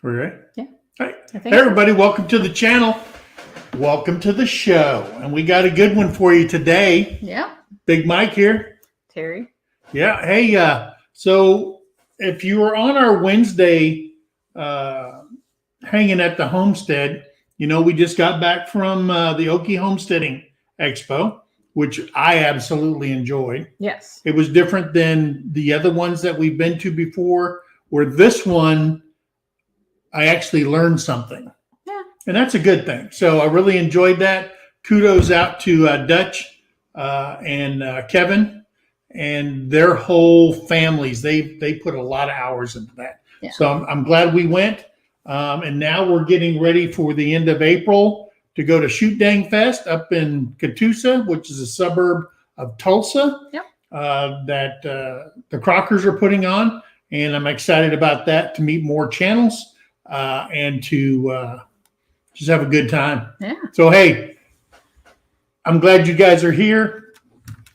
We're ready? Yeah. All right. Hey, everybody, welcome to the channel. Welcome to the show. And we got a good one for you today. Yeah. Big Mike here. Terry. Yeah. Hey, so if you were on our Wednesday hanging at the homestead, you know, we just got back from the Okie Homesteading Expo, which I absolutely enjoyed. Yes. It was different than the other ones that we've been to before, where this one, I actually learned something. Yeah. And that's a good thing. So I really enjoyed that. Kudos out to Dutch and Kevin and their whole families. They put a lot of hours into that. Yeah. So I'm glad we went. And now we're getting ready for the end of April to go to Shoot Dang Fest up in Catoosa, which is a suburb of Tulsa. Yep. That the Crockers are putting on. And I'm excited about that, to meet more channels and to just have a good time. Yeah. So, hey, I'm glad you guys are here.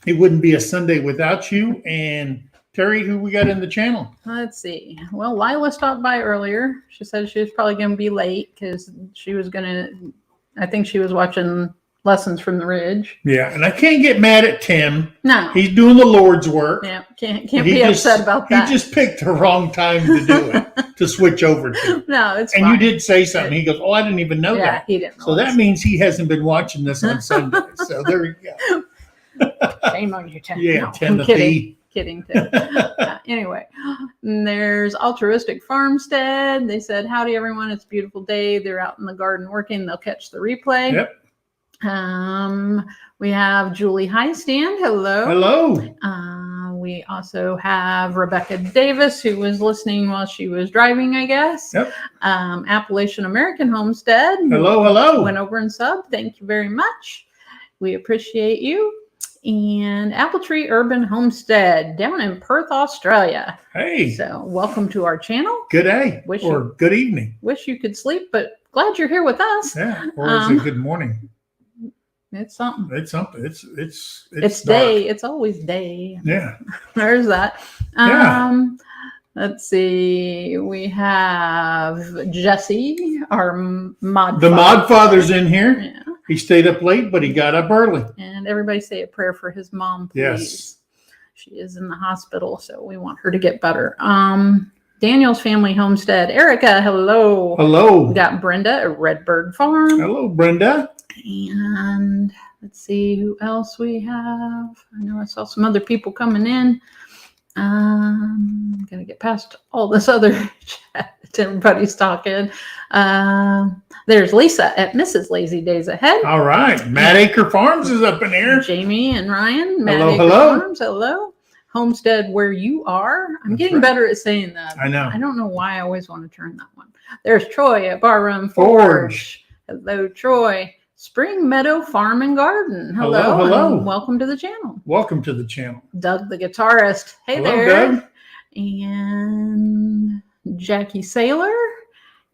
It wouldn't be a Sunday without you. And Terry, who we got in the channel? Let's see. Well, Lila stopped by earlier. She said she was probably going to be late because she was going to, I think she was watching Lessons from the Ridge. Yeah, and I can't get mad at Tim. No. He's doing the Lord's work. Yeah, can't be upset about that. He just picked the wrong time to do it, to switch over to. No, it's and fine. You did say something. He goes, oh, I didn't even know that. Yeah, he didn't. So that means he hasn't been watching this on Sunday. So there you go. Shame on you, Tim. Yeah, no, Timothy. Kidding, Tim. Anyway, there's Altruistic Farmstead. They said, howdy, everyone. It's a beautiful day. They're out in the garden working. They'll catch the replay. Yep. We have Julie Highstand. Hello. Hello. We also have Rebecca Davis, who was listening while she was driving, I guess. Yep. Appalachian American Homestead. Hello. Went over and subbed. Thank you very much. We appreciate you. And Apple Tree Urban Homestead down in Perth, Australia. Hey. So welcome to our channel. Good day good evening. Wish you could sleep, but glad you're here with us. Yeah. Or is it good morning? It's something. It's something. It's dark. Day. It's always day. Yeah. There's that. Yeah. Let's see. We have Jesse, our mod. The mod father's in here. Yeah. He stayed up late, but he got up early. And everybody say a prayer for his mom, please. Yes. She is in the hospital, so we want her to get better. Daniel's Family Homestead. Erica, hello. Hello. We got Brenda at Redbird Farm. Hello, Brenda. And let's see who else we have. I know I saw some other people coming in. I'm gonna get past all this other chat. Everybody's talking. There's Lisa at Mrs. Lazy Days Ahead. All right. Mad Acre Farms is up in here. Jamie and Ryan. Mad Hello, Acre hello. Farms. Hello. Homestead Where You Are. I'm getting better at saying that. I know. I don't know why I always want to turn that one. There's Troy at Barroom Forge. Hello, Troy. Spring Meadow Farm and Garden. Hello. And welcome to the channel. Welcome to the channel. Doug the guitarist. Hey Hello, there. Doug. And Jackie Saylor.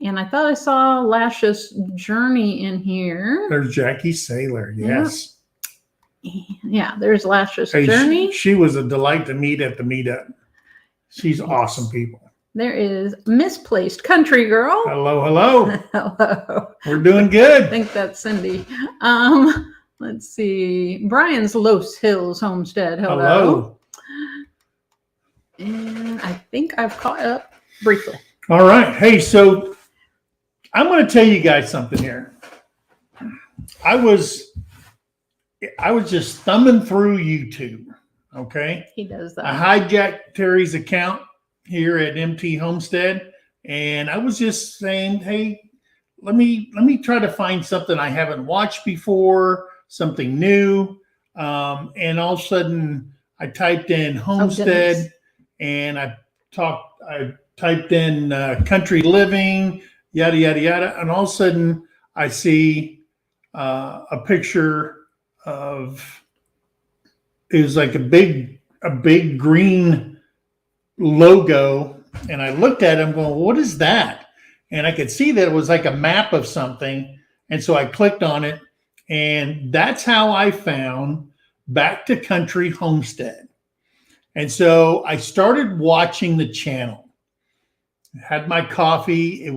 And I thought I saw Lashes Journey in here. There's Jackie Saylor. Yes. Yeah, there's Lashes Journey. She was a delight to meet at the meetup. She's awesome people. There is Misplaced Country Girl. Hello. Hello. We're doing good. I think that's Cindy. Let's see. Brian's Los Hills Homestead. Hello. And I think I've caught up briefly. All right. Hey, so I'm going to tell you guys something here. I was just thumbing through YouTube. Okay. He does that. I hijacked Terry's account here at MT Homestead, and I was just saying, hey, let me try to find something I haven't watched before, something new. And all of a sudden I typed in homestead and I typed in country living, yada, yada, yada. And all of a sudden I see a picture of, it was like a big green logo. And I looked at it, I'm going, what is that? And I could see that it was like a map of something. And so I clicked on it, and that's how I found Back to Country Homestead. And so I started watching the channel. had my coffee.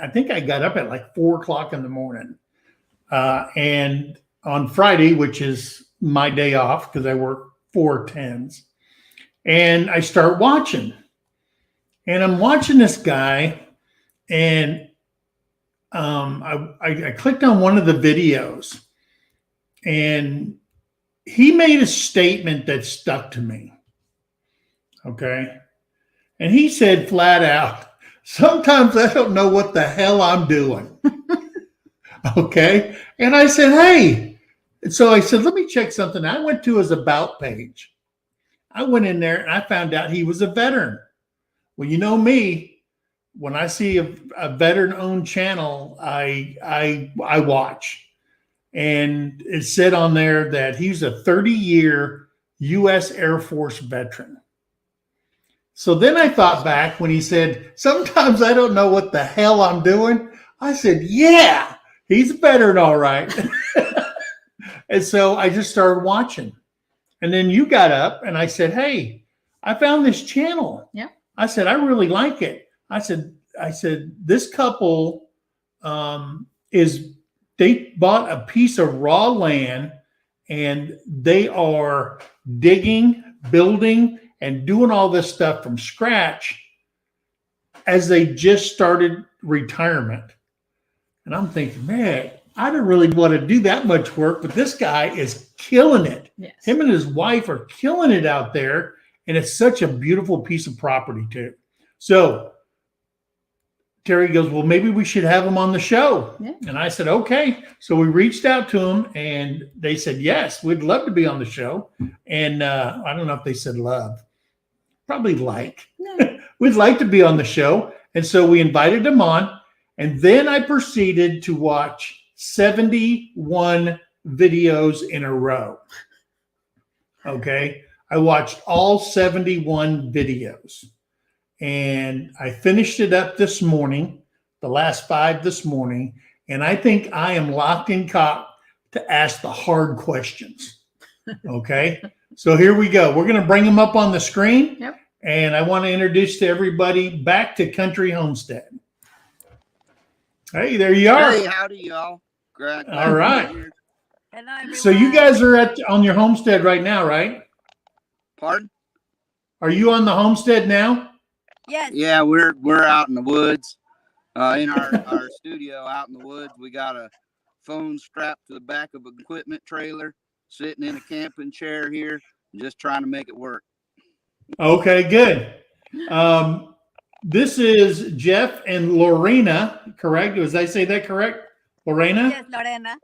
I think I got up at like 4 o'clock in the morning. And on Friday, which is my day off because I work 4 10s, and I start watching. And I'm watching this guy, and I clicked on one of the videos, and he made a statement that stuck to me. Okay. And he said flat out, sometimes I don't know what the hell I'm doing. Okay. And I said, hey. And so I said, let me check something. I went to his about page. I went in there and I found out he was a veteran. Well, you know me, when I see a veteran-owned channel, I watch. And it said on there that he's a 30-year U.S. Air Force veteran. So then I thought back when he said, sometimes I don't know what the hell I'm doing. I said, yeah, he's a veteran, all right. And so I just started watching. And then you got up and I said, hey, I found this channel. Yeah. I said, I really like it. I said, this couple they bought a piece of raw land and they are digging, building, and doing all this stuff from scratch as they just started retirement. And I'm thinking, man, I don't really want to do that much work, but this guy is killing it. Yes. Him and his wife are killing it out there. And it's such a beautiful piece of property too. So Terrie goes, well, maybe we should have him on the show. Yeah. And I said, okay. So we reached out to him and they said, yes, we'd love to be on the show. And I don't know if they said love, probably like. No. We'd like to be on the show. And so we invited him on. And then I proceeded to watch 71 videos in a row. Okay. I watched all 71 videos. And I finished it up this morning, the last 5 this morning. And I think I am locked in cop to ask the hard questions. Okay. So here we go. We're going to bring them up on the screen. Yep. And I want to introduce to everybody Back to Country Homestead. Hey, there you are. Hey, howdy, y'all. Great. All right. Hello, everyone. So you guys are on your homestead right now, right? Pardon? Are you on the homestead now? Yes. Yeah, we're out in the woods, in our studio out in the woods. We got a phone strapped to the back of an equipment trailer, sitting in a camping chair here, just trying to make it work. Okay, good. This is Jeff and Lorena, correct? Was I say that correct? Lorena? Yes, Lorena.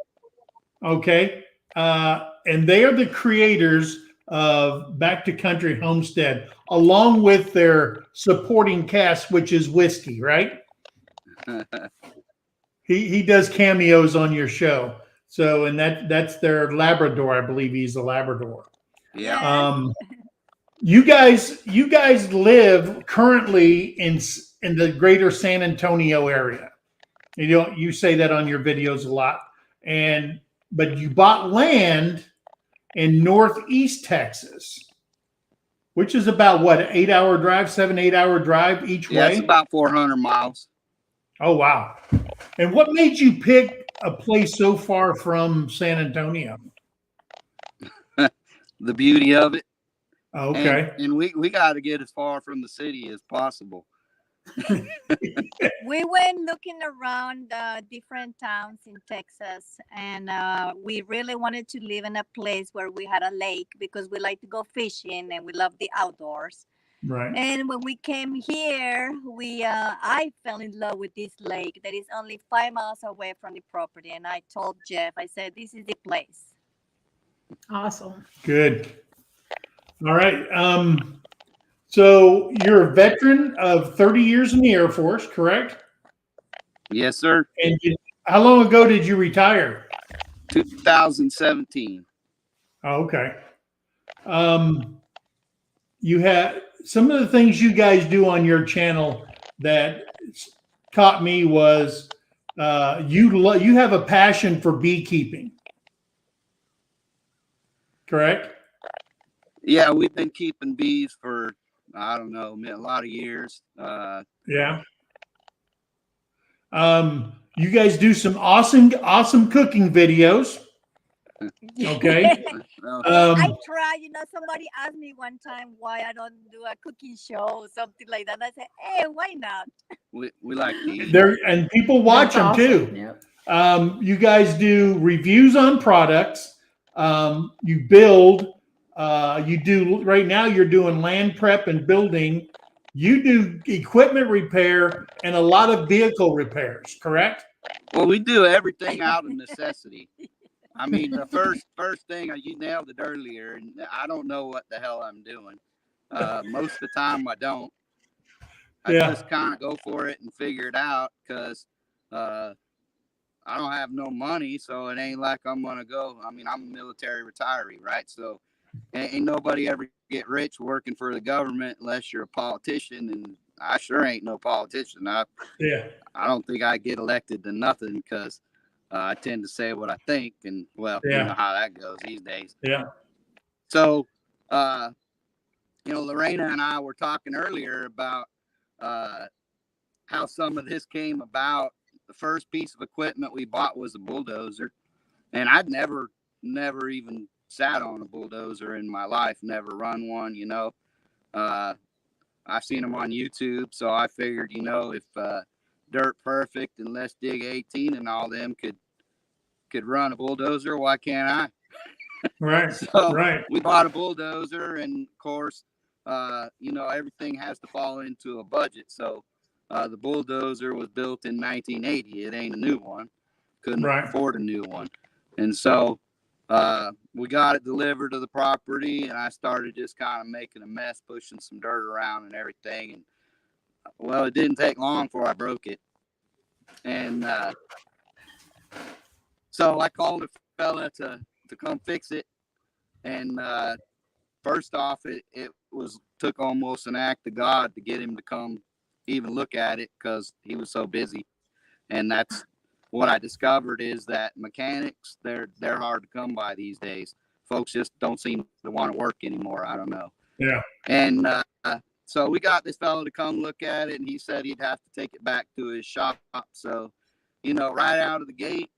Okay. And they are the creators of Back to Country Homestead, along with their supporting cast, which is Whiskey, right? He does cameos on your show. So, and that's their Labrador. I believe he's a Labrador. Yeah. You guys live currently in the greater San Antonio area. You say that on your videos a lot. But you bought land in northeast Texas, which is about what, 8 hour drive, 8 hour drive each way? Yeah, it's about 400 miles. Oh, wow. And what made you pick a place so far from San Antonio? The beauty of it. Okay. And we got to get as far from the city as possible. We went looking around different towns in Texas, and we really wanted to live in a place where we had a lake because we like to go fishing and we love the outdoors. Right. And when we came here, I fell in love with this lake that is only 5 miles away from the property. And I told Jeff, I said, this is the place. Awesome. Good. All right. So you're a veteran of 30 years in the Air Force, correct? Yes, sir. And how long ago did you retire? 2017. Oh, okay. You had some of the things you guys do on your channel that caught me was you have a passion for beekeeping, correct? Yeah, we've been keeping bees for I don't know, a lot of years. Yeah. You guys do some awesome cooking videos. Okay. Well, I Um, try, somebody asked me one time why I don't do a cooking show or something like that. I said, hey, why not? we like to eat. and people watch That's them awesome. too. Yep. You guys do reviews on products. You build. You do right now. You're doing land prep and building. You do equipment repair and a lot of vehicle repairs. Correct? Well, we do everything out of necessity. I mean, the first thing, you nailed it earlier, and I don't know what the hell I'm doing. Most of the time, I don't. I Yeah. just kind of go for it and figure it out because I don't have no money, so it ain't like I'm gonna go. I mean, I'm a military retiree, right? So ain't nobody ever get rich working for the government unless you're a politician, and I sure ain't no politician. Yeah. I don't think I get elected to nothing because I tend to say what I think, and well, you know Yeah. how that goes these days. Yeah. So, Lorena and I were talking earlier about how some of this came about. The first piece of equipment we bought was a bulldozer, and I'd never even sat on a bulldozer in my life, never run one. I've seen them on YouTube, so I figured, if Dirt Perfect and Let's Dig 18 and all them could run a bulldozer, why can't I? Right. So Right. we bought a bulldozer, and of course, everything has to fall into a budget. So the bulldozer was built in 1980. It ain't a new one. Couldn't Right. afford a new one. And so we got it delivered to the property, and I started just kind of making a mess, pushing some dirt around and everything. And well, it didn't take long before I broke it. And so I called a fella to come fix it. And first off, it took almost an act of God to get him to come even look at it because he was so busy. And that's what I discovered is that mechanics, they're hard to come by these days. Folks just don't seem to want to work anymore. I don't know. Yeah. And so we got this fellow to come look at it, and he said he'd have to take it back to his shop. So, right out of the gate,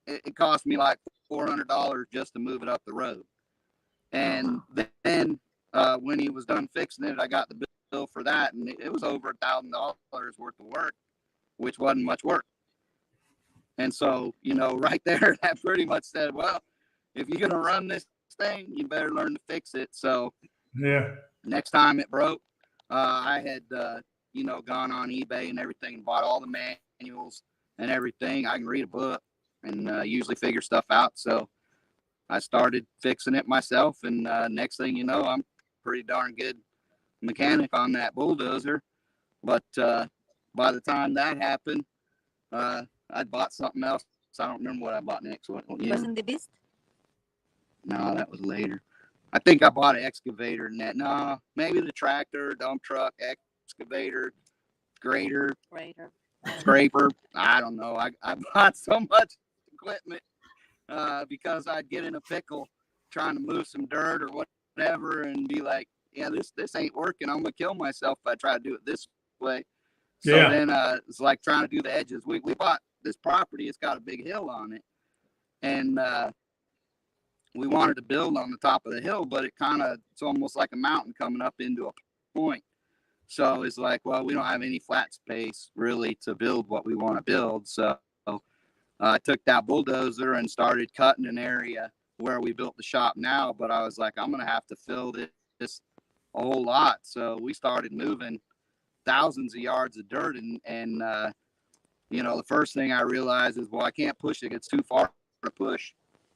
it cost me like $400 just to move it up the road. And then when he was done fixing it, I got the bill for that, and it was over $1,000 worth of work, which wasn't much work. And so, right there, that pretty much said, well, if you're going to run this thing, you better learn to fix it. So Yeah. next time it broke, I had, gone on eBay and everything, bought all the manuals and everything. I can read a book and usually figure stuff out. So I started fixing it myself. And next thing you know, I'm pretty darn good mechanic on that bulldozer. But by the time that happened, I bought something else. I don't remember what I bought next. Wasn't the beast? No, that was later. I think I bought an excavator and that. No, maybe the tractor, dump truck, excavator, grader, scraper. I don't know. I bought so much equipment because I'd get in a pickle trying to move some dirt or whatever and be like, yeah, this ain't working. I'm going to kill myself if I try to do it this way. So Yeah. then it's like trying to do the edges. We bought this property. It's got a big hill on it. And we wanted to build on the top of the hill, but it's almost like a mountain coming up into a point. So it's like, well, we don't have any flat space really to build what we want to build. So I took that bulldozer and started cutting an area where we built the shop now. But I was like, I'm going to have to fill this a whole lot. So we started moving thousands of yards of dirt. And the first thing I realized is, well, I can't push it. It's too far to push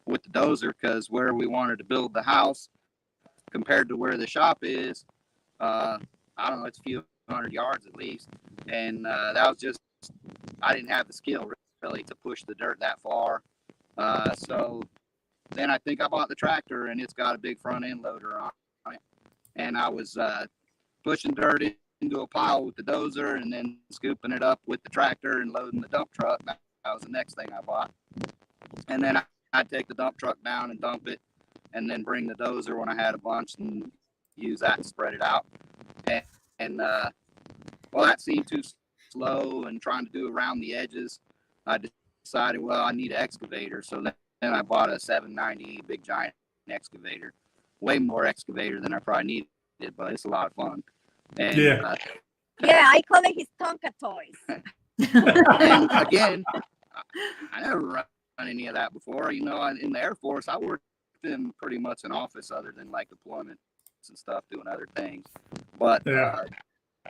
with the dozer because where we wanted to build the house compared to where the shop is, I don't know, it's a few hundred yards at least. And that was just, I didn't have the skill really to push the dirt that far. So then I think I bought the tractor, and it's got a big front end loader on it. And I was pushing dirt into a pile with the dozer and then scooping it up with the tractor and loading the dump truck. That was the next thing I bought. And then I'd take the dump truck down and dump it, and then bring the dozer when I had a bunch and use that to spread it out. well, that seemed too slow and trying to do around the edges. I decided, well, I need an excavator. So then I bought a 790 big giant excavator, way more excavator than I probably needed, but it's a lot of fun. And Yeah. Yeah, I call it his Tonka toys. and again, I never run any of that before. You know, in the Air Force, I worked in pretty much an office other than like deployments and stuff, doing other things. But Yeah.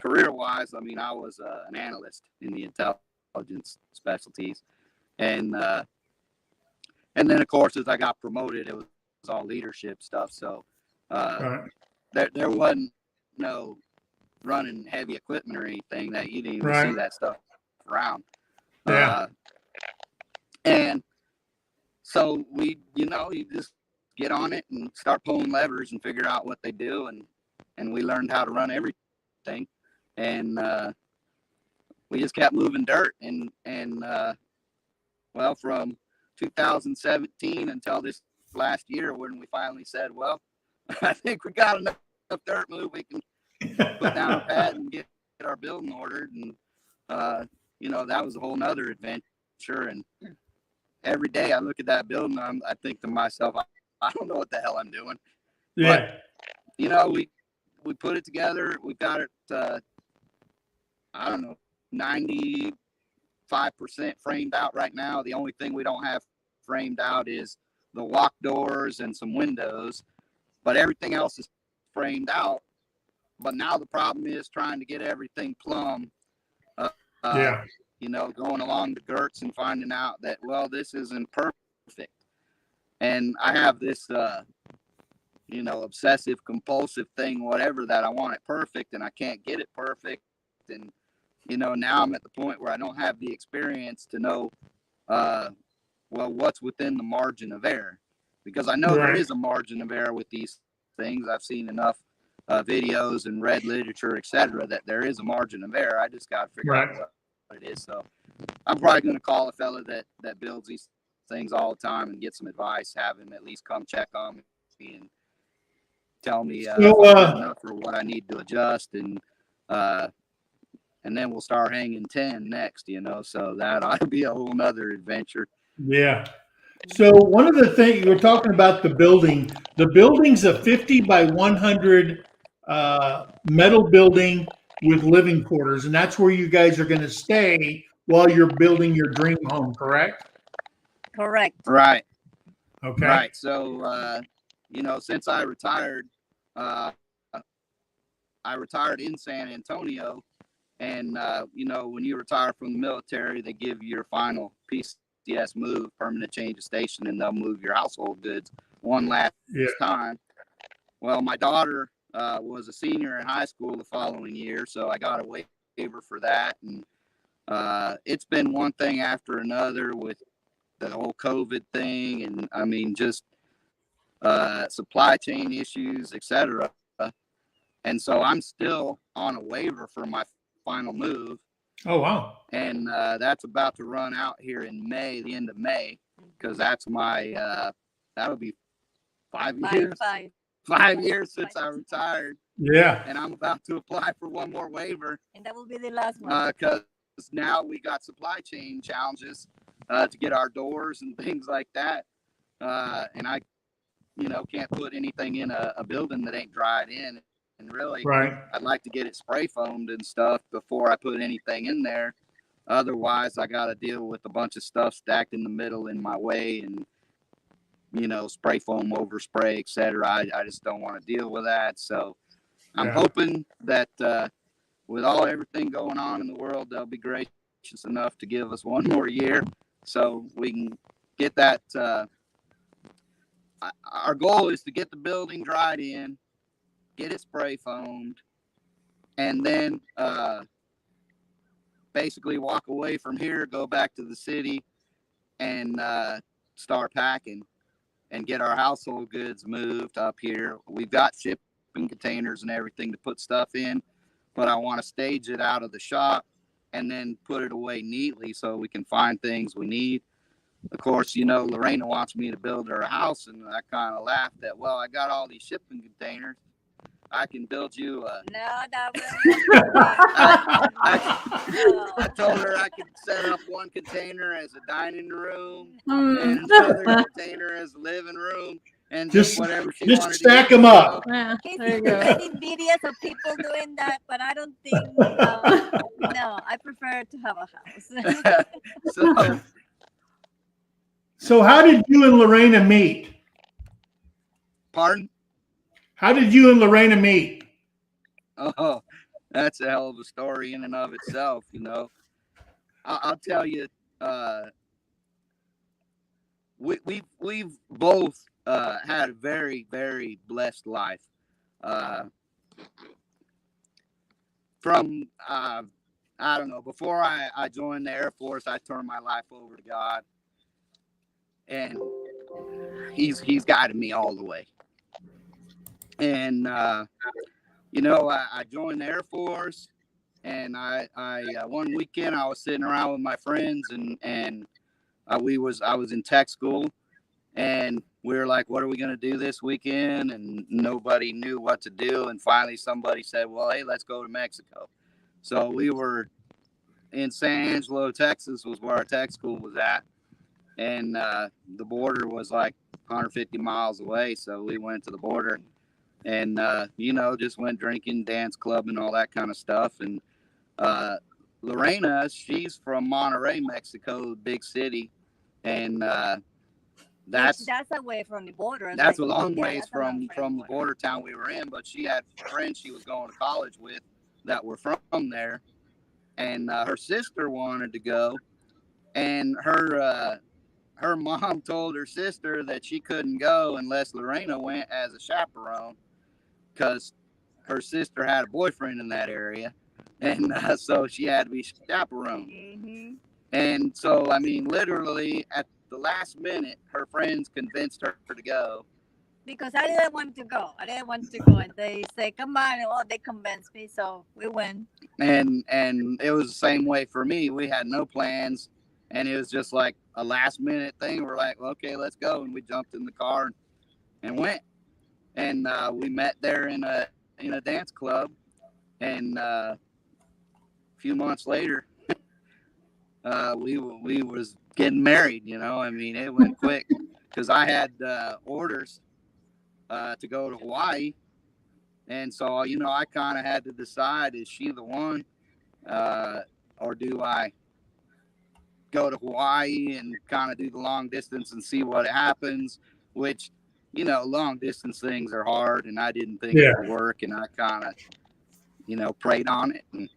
career-wise, I mean, I was an analyst in the intelligence specialties, and then of course, as I got promoted, it was all leadership stuff. So Right. there wasn't no running heavy equipment or anything that you didn't even Right. see that stuff around. Yeah. And so you just get on it and start pulling levers and figure out what they do. And we learned how to run everything. And we just kept moving dirt. And well, from 2017 until this last year, when we finally said, well, I think we got enough dirt move. We can put down a pad and get our building ordered. And, that was a whole nother adventure. And every day I look at that building, I think to myself, I don't know what the hell I'm doing. Yeah. But, we put it together. We got it, I don't know, 95% framed out right now. The only thing we don't have framed out is the walk doors and some windows, but everything else is framed out. But now the problem is trying to get everything plumb. Yeah. Going along the girts and finding out that, well, this isn't perfect. And I have this, obsessive compulsive thing, whatever, that I want it perfect and I can't get it perfect. And, now I'm at the point where I don't have the experience to know, what's within the margin of error, because I know there is a margin of error with these things. I've seen enough videos and read literature, etc., that there is a margin of error. I just got to figure out what it is. So I'm probably going to call a fella that builds these things all the time and get some advice, have him at least come check on me and tell me enough for what I need to adjust, and then we'll start hanging 10 next, so that ought to be a whole nother adventure. Yeah. So one of the things you were talking about, the building's a 50 by 100 metal building with living quarters, and that's where you guys are going to stay while you're building your dream home, correct? Correct. Right. Okay. Right. So, since I retired in San Antonio, and, when you retire from the military, they give you your final PCS move, permanent change of station, and they'll move your household goods one last time. Well, my daughter was a senior in high school the following year, so I got a waiver for that. And it's been one thing after another with the whole COVID thing, and I mean, just supply chain issues, etc. And so I'm still on a waiver for my final move. Oh, wow. And that's about to run out here in May, the end of May, because that's my, that'll be 5 years. 5 years since I retired. Yeah. And I'm about to apply for one more waiver. And that will be the last one. Because now we got supply chain challenges to get our doors and things like that. And I, can't put anything in a building that ain't dried in. And really, I'd like to get it spray foamed and stuff before I put anything in there. Otherwise, I got to deal with a bunch of stuff stacked in the middle in my way, and spray foam, overspray, etc. I just don't want to deal with that. So I'm hoping that with everything going on in the world, they'll be gracious enough to give us one more year so we can get that. Our goal is to get the building dried in, get it spray foamed, and then basically walk away from here, go back to the city, and start packing and get our household goods moved up here. We've got shipping containers and everything to put stuff in, but I want to stage it out of the shop and then put it away neatly so we can find things we need. Of course, Lorena wants me to build her a house, and I kind of laughed at, well, I got all these shipping containers. I can build you a. No, that will I no. told her I could set up one container as a dining room Mm. and another container as a living room, and just whatever she just wanted stack to them up. Yeah, He's there you go. sending videos of people doing that, but I don't think. No, I prefer to have a house. So, So how did you and Lorena meet? pardon? How did you and Lorena meet? Oh, that's a hell of a story in and of itself. I'll tell you. We've both had a very, very blessed life. From I don't know, before I joined the Air Force, I turned my life over to God, and He's guided me all the way. And I joined the Air Force, and I one weekend I was sitting around with my friends, and I was in tech school. And we were like, what are we going to do this weekend? And nobody knew what to do. And finally, somebody said, well, hey, let's go to Mexico. So we were in San Angelo, Texas, was where our tech school was at. And the border was like 150 miles away. So we went to the border and, just went drinking, dance clubbing, all that kind of stuff. And Lorena, she's from Monterrey, Mexico, big city. And that's away from the border. That's a long ways from the border town we were in, but she had friends she was going to college with that were from there, and her sister wanted to go, and her mom told her sister that she couldn't go unless Lorena went as a chaperone, because her sister had a boyfriend in that area, and so she had to be chaperoned. Mm-hmm. And so, I mean, literally at the last minute, her friends convinced her to go. Because I didn't want to go. And they say, come on. Well, they convinced me. So we went. And it was the same way for me. We had no plans. And it was just like a last minute thing. We're like, well, okay, let's go. And we jumped in the car and went. And we met there in a dance club. And a few months later, we was getting married. I mean, it went quick because I had orders to go to Hawaii, and so I kind of had to decide: is she the one, or do I go to Hawaii and kind of do the long distance and see what happens? Which long distance things are hard, and I didn't think it would work, and I kind of prayed on it, and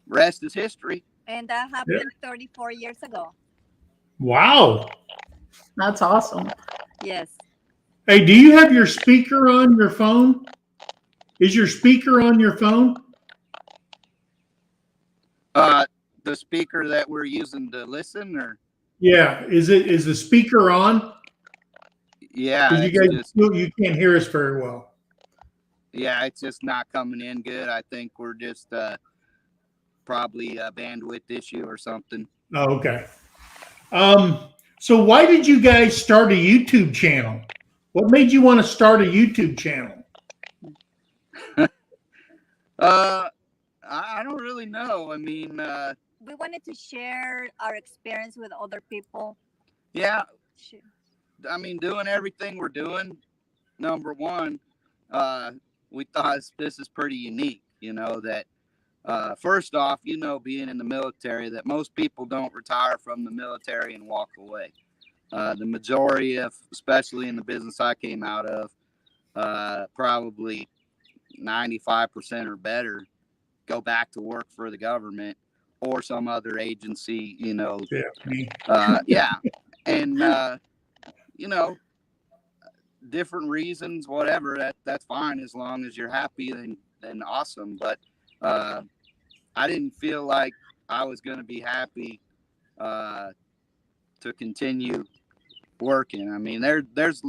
rest is history. And that happened 34 years ago. Wow. That's awesome. Yes. Hey, do you have your speaker on your phone? Is your speaker on your phone? The speaker that we're using to listen, or yeah, is the speaker on? Yeah, because you guys you can't hear us very well. Yeah, it's just not coming in good. I think we're just probably a bandwidth issue or something. Oh, okay. So why did you guys start a YouTube channel? What made you want to start a YouTube channel? I don't really know. I mean, we wanted to share our experience with other people. Yeah. I mean, doing everything we're doing, number one, we thought this is pretty unique, that first off, being in the military, that most people don't retire from the military and walk away. The majority of, especially in the business I came out of, probably 95% or better go back to work for the government or some other agency, yeah. And, different reasons, whatever, that's fine. As long as you're happy, then awesome. But I didn't feel like I was going to be happy to continue working. I mean, there's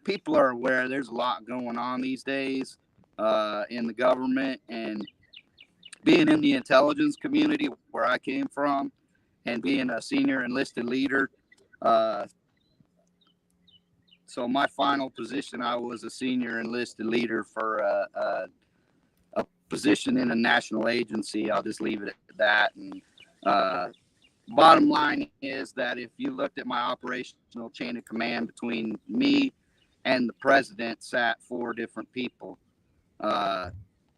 people are aware there's a lot going on these days in the government, and being in the intelligence community where I came from and being a senior enlisted leader, so my final position, I was a senior enlisted leader for a position in a national agency. I'll just leave it at that. And bottom line is that if you looked at my operational chain of command, between me and the president sat 4 different people.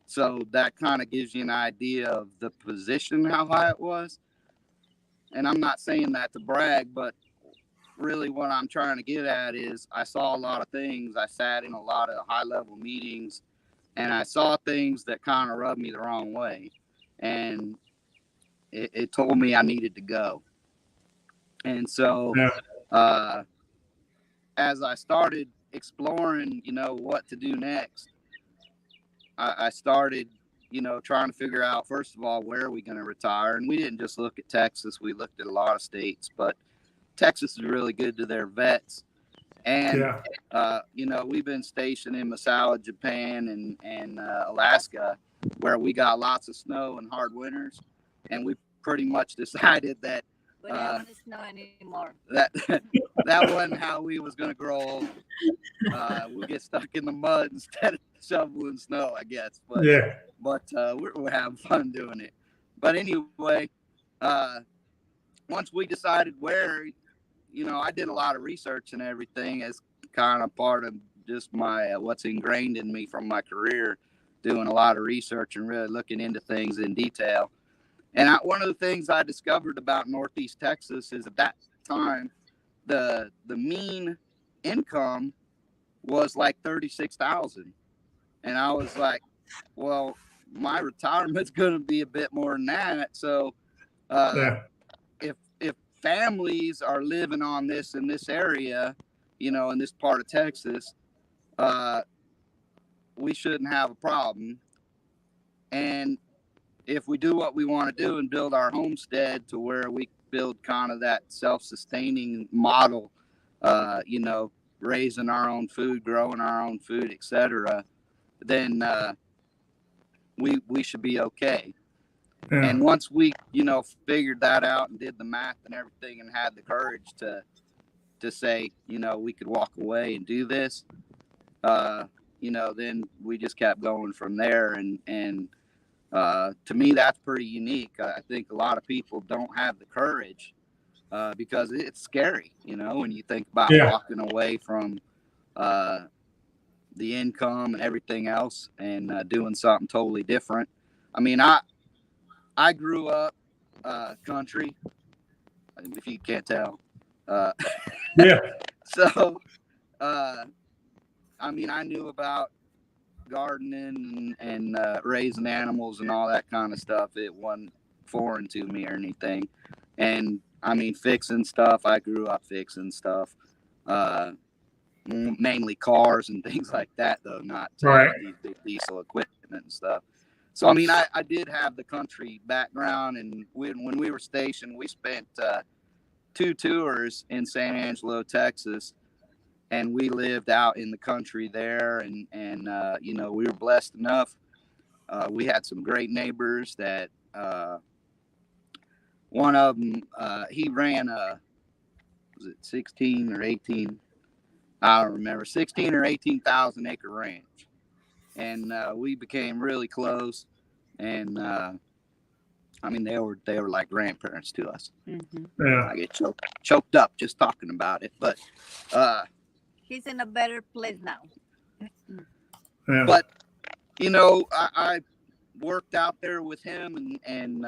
So that kind of gives you an idea of the position, how high it was. And I'm not saying that to brag, but really what I'm trying to get at is I saw a lot of things. I sat in a lot of high level meetings, and I saw things that kind of rubbed me the wrong way. And it told me I needed to go. And so as I started exploring, what to do next, I started, trying to figure out, first of all, where are we going to retire? And we didn't just look at Texas. We looked at a lot of states, but Texas is really good to their vets. And, we've been stationed in Misawa, Japan, and Alaska, where we got lots of snow and hard winters. And we pretty much decided that we don't want to snow anymore. That wasn't how we was going to grow old. We'll get stuck in the mud instead of shoveling snow, I guess. But we're having fun doing it. But anyway, once we decided where, I did a lot of research and everything as kind of part of just my what's ingrained in me from my career, doing a lot of research and really looking into things in detail. And one of the things I discovered about Northeast Texas is at that time, the mean income was like $36,000. And I was like, well, my retirement's going to be a bit more than that. So if families are living on this in this area, in this part of Texas, we shouldn't have a problem. And if we do what we want to do and build our homestead to where we build kind of that self-sustaining model, raising our own food, growing our own food, etc., then we should be okay. Yeah. And once we, figured that out and did the math and everything and had the courage to say, we could walk away and do this, then we just kept going from there. And to me, that's pretty unique. I think a lot of people don't have the courage because it's scary, when you think about walking away from the income and everything else and doing something totally different. I mean, I grew up country, if you can't tell. So, I mean, I knew about gardening and raising animals and all that kind of stuff. It wasn't foreign to me or anything. And I mean, fixing stuff, I grew up fixing stuff, mainly cars and things like that, though, not these big diesel equipment and stuff. So I mean, I did have the country background, and when we were stationed, we spent 2 tours in San Angelo, Texas. And we lived out in the country there, and we were blessed enough. We had some great neighbors that one of them, he ran was it 16 or 18? I don't remember, 16 or 18,000 acre ranch. And we became really close. And I mean, they were like grandparents to us. Mm-hmm. Yeah. I get choked up just talking about it, but he's in a better place now. Yeah. But, I worked out there with him, and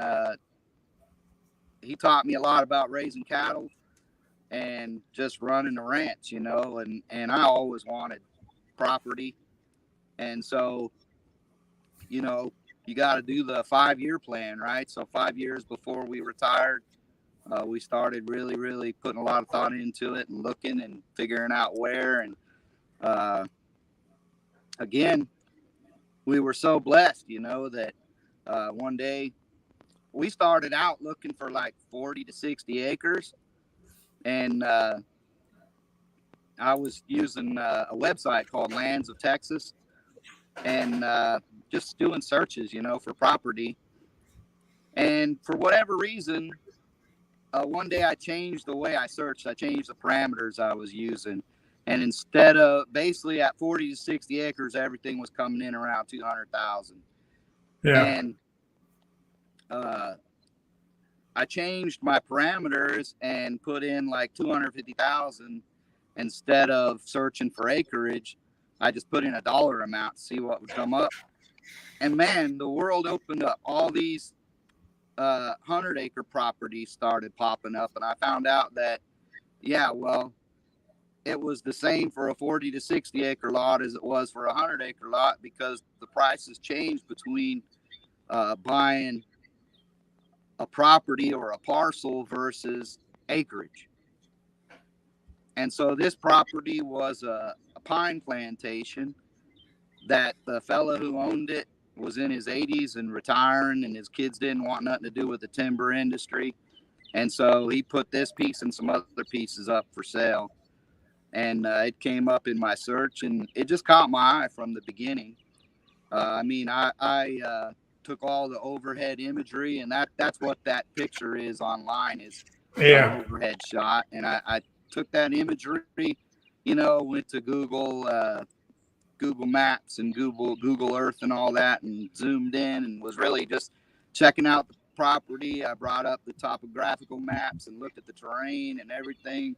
he taught me a lot about raising cattle and just running a ranch, and I always wanted property. And so, you got to do the 5-year plan, right? So 5 years before we retired, we started really, really putting a lot of thought into it and looking and figuring out where. And again, we were so blessed, that one day we started out looking for like 40 to 60 acres. And I was using a website called Lands of Texas, and just doing searches, for property. And for whatever reason, one day I changed the way I searched. I changed the parameters I was using. And instead of basically at 40 to 60 acres, everything was coming in around 200,000. Yeah. And I changed my parameters and put in like 250,000 instead of searching for acreage. I just put in a dollar amount to see what would come up. And man, the world opened up. All these 100-acre properties started popping up, and I found out that, yeah, well, it was the same for a 40 to 60 acre lot as it was for a 100-acre lot, because the prices changed between buying a property or a parcel versus acreage. And so this property was a pine plantation that the fellow who owned it was in his 80s and retiring, and his kids didn't want nothing to do with the timber industry. And so he put this piece and some other pieces up for sale. And it came up in my search, and it just caught my eye from the beginning. I mean, I took all the overhead imagery, and that's what that picture is online, is an overhead shot. And I took that imagery, you know, went to Google Maps and Google Earth and all that, and zoomed in and was really just checking out the property. I brought up the topographical maps and looked at the terrain and everything.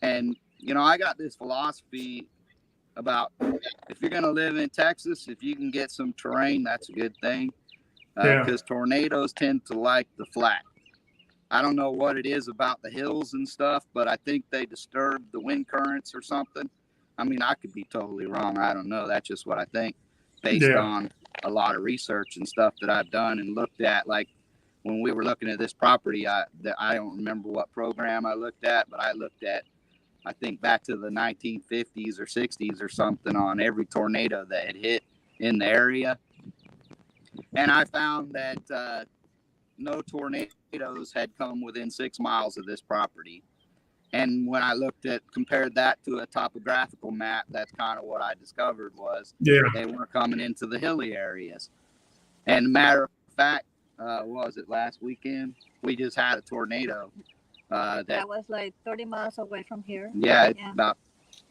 And, you know, I got this philosophy about, if you're going to live in Texas, if you can get some terrain, that's a good thing. Because tornadoes tend to like the flat. I don't know what it is about the hills and stuff, but I think they disturb the wind currents or something. I mean, I could be totally wrong. I don't know. That's just what I think, based on a lot of research and stuff that I've done and looked at. Like when we were looking at this property, I don't remember what program I looked at, but I looked at, I think, back to the 1950s or 60s or something on every tornado that had hit in the area. And I found that no tornadoes had come within 6 miles of this property. And when I compared that to a topographical map, that's kind of what I discovered was they weren't coming into the hilly areas. And matter of fact, what was it, last weekend? We just had a tornado. That was like 30 miles away from here. Yeah, about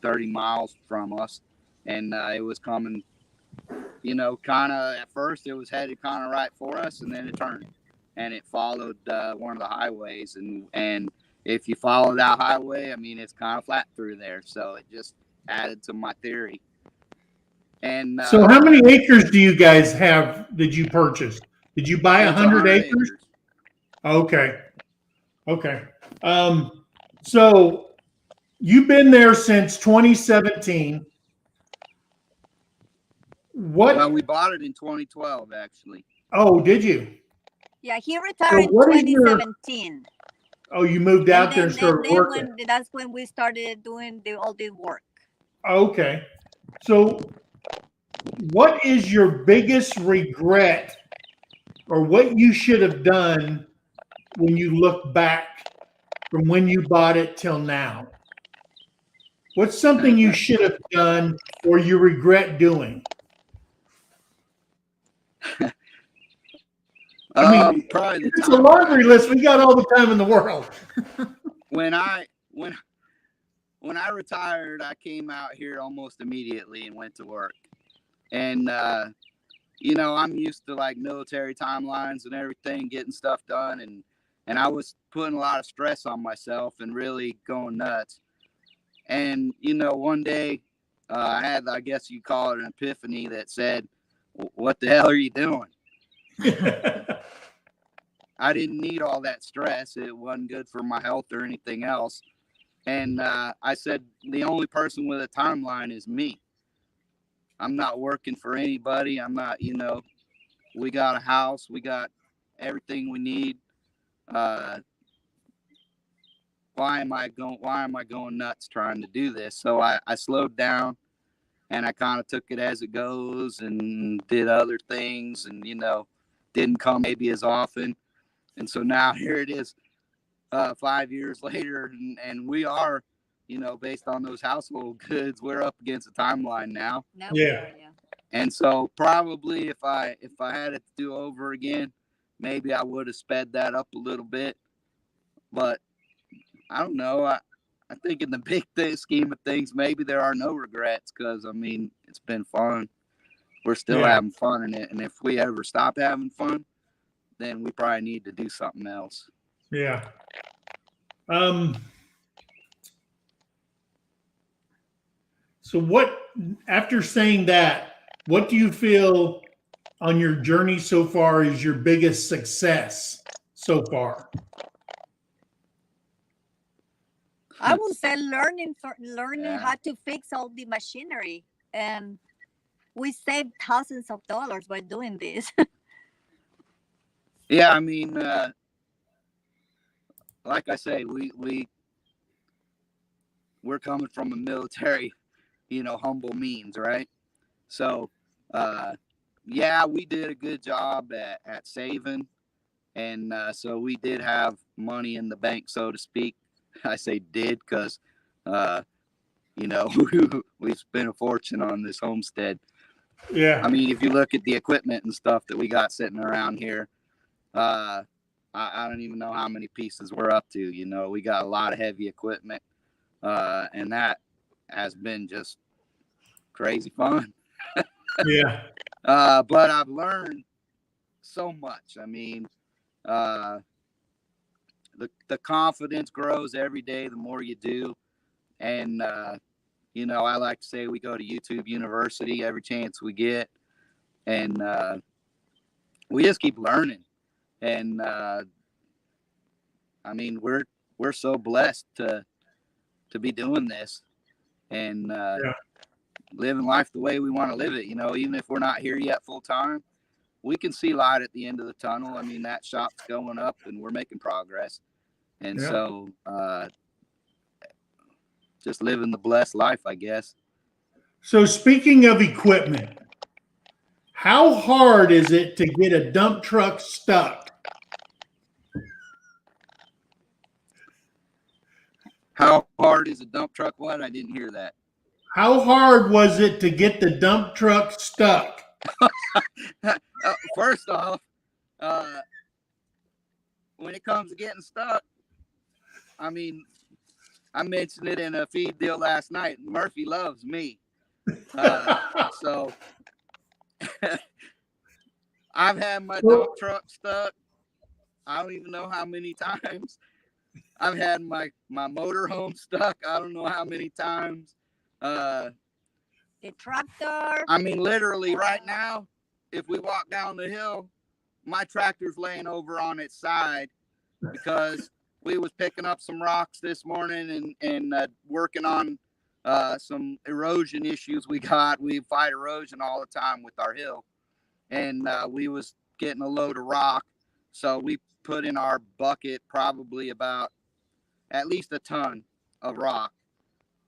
30 miles from us. And it was coming, you know, kind of, at first it was headed kind of right for us, and then it turned. And it followed one of the highways. And if you follow that highway, I mean, it's kind of flat through there. So it just added to my theory. And so how many acres do you guys have? Did you purchase? Did you buy 100 acres? Okay. So you've been there since 2017. Well, we bought it in 2012, actually. Oh, did you? Yeah, he retired in 2017. Oh, you moved out there and started working. That's when we started doing all the work. Okay. So what is your biggest regret, or what you should have done when you look back from when you bought it till now? What's something you should have done or you regret doing? I mean, probably it's a laundry list. We got all the time in the world. When I retired, I came out here almost immediately and went to work. And you know, I'm used to like military timelines and everything, getting stuff done, and I was putting a lot of stress on myself and really going nuts. And you know, one day I had, I guess you call it, an epiphany that said, "What the hell are you doing?" I didn't need all that stress. It wasn't good for my health or anything else. And I said, the only person with a timeline is me. I'm not working for anybody. I'm not, you know, we got a house. We got everything we need. Why am I going nuts trying to do this? So I slowed down, and I kind of took it as it goes and did other things, and, you know, didn't come maybe as often. And so now here it is, 5 years later, and we are, you know, based on those household goods, we're up against a timeline now. Yeah. And so probably if I had it to do over again, maybe I would have sped that up a little bit. But I don't know. I I think in the big scheme of things, maybe there are no regrets because, I mean, it's been fun. We're still having fun in it. And if we ever stop having fun, then we probably need to do something else. Yeah. So what, after saying that, what do you feel on your journey so far is your biggest success so far? I would say learning Yeah. how to fix all the machinery, and we saved thousands of dollars by doing this. Yeah, I mean, like I say, we're coming from a military, humble means, right? So, yeah, we did a good job at saving, and so we did have money in the bank, so to speak. I say did because, we spent a fortune on this homestead. Yeah. I mean, if you look at the equipment and stuff that we got sitting around here, I don't even know how many pieces we're up to. We got a lot of heavy equipment, and that has been just crazy fun. Yeah. But I've learned so much. I mean, the confidence grows every day the more you do. And, I like to say we go to YouTube University every chance we get. And we just keep learning. And, I mean, we're so blessed to be doing this and living life the way we want to live it. Even if we're not here yet full time, we can see light at the end of the tunnel. I mean, that shop's going up and we're making progress. And so just living the blessed life, I guess. So speaking of equipment, how hard is it to get a dump truck stuck? How hard is a dump truck? What? I didn't hear that. How hard was it to get the dump truck stuck? First off, when it comes to getting stuck, I mean, I mentioned it in a feed deal last night. Murphy loves me. So I've had my dump truck stuck. I don't even know how many times. I've had my motorhome stuck. I don't know how many times. The tractor. I mean, literally right now, if we walk down the hill, my tractor's laying over on its side because we was picking up some rocks this morning and working on some erosion issues we got. We fight erosion all the time with our hill. And we was getting a load of rock. So we put in our bucket probably about at least a ton of rock.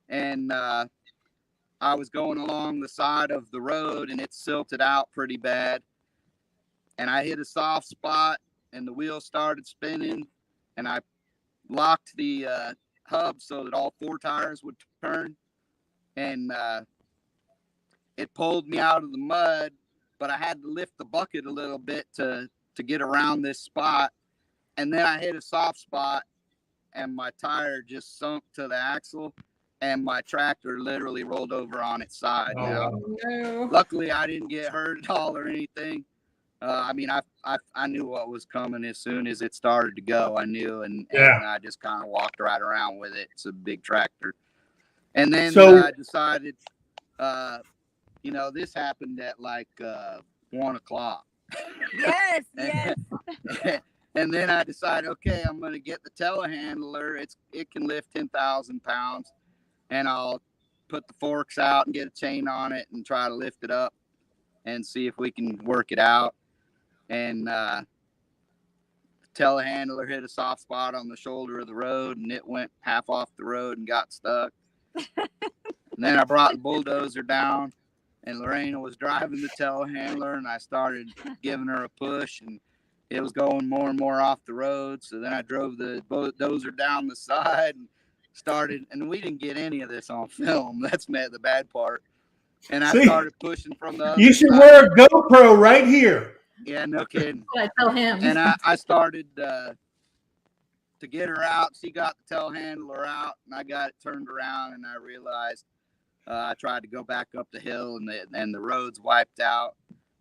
And I was going along the side of the road and it silted out pretty bad. And I hit a soft spot and the wheel started spinning and I locked the hub so that all four tires would turn. And it pulled me out of the mud, but I had to lift the bucket a little bit to get around this spot. And then I hit a soft spot and my tire just sunk to the axle and my tractor literally rolled over on its side. No. Luckily, I didn't get hurt at all or anything. I mean, I knew what was coming as soon as it started to go. I knew, and I just kind of walked right around with it. It's a big tractor. And then I decided, this happened at like 1 o'clock. Yes, yes. And then I decided, okay, I'm going to get the telehandler. It can lift 10,000 pounds. And I'll put the forks out and get a chain on it and try to lift it up and see if we can work it out. And the telehandler hit a soft spot on the shoulder of the road and it went half off the road and got stuck. And then I brought the bulldozer down and Lorena was driving the telehandler and I started giving her a push and it was going more and more off the road. So then I drove the bulldozer down the side and started, and we didn't get any of this on film. That's the bad part. And I started pushing from the other You should side. wear a GoPro right here. Yeah, no kidding. I tell him. And I started to get her out. She got the telehandler out, and I got it turned around, and I realized I tried to go back up the hill, and the road's wiped out.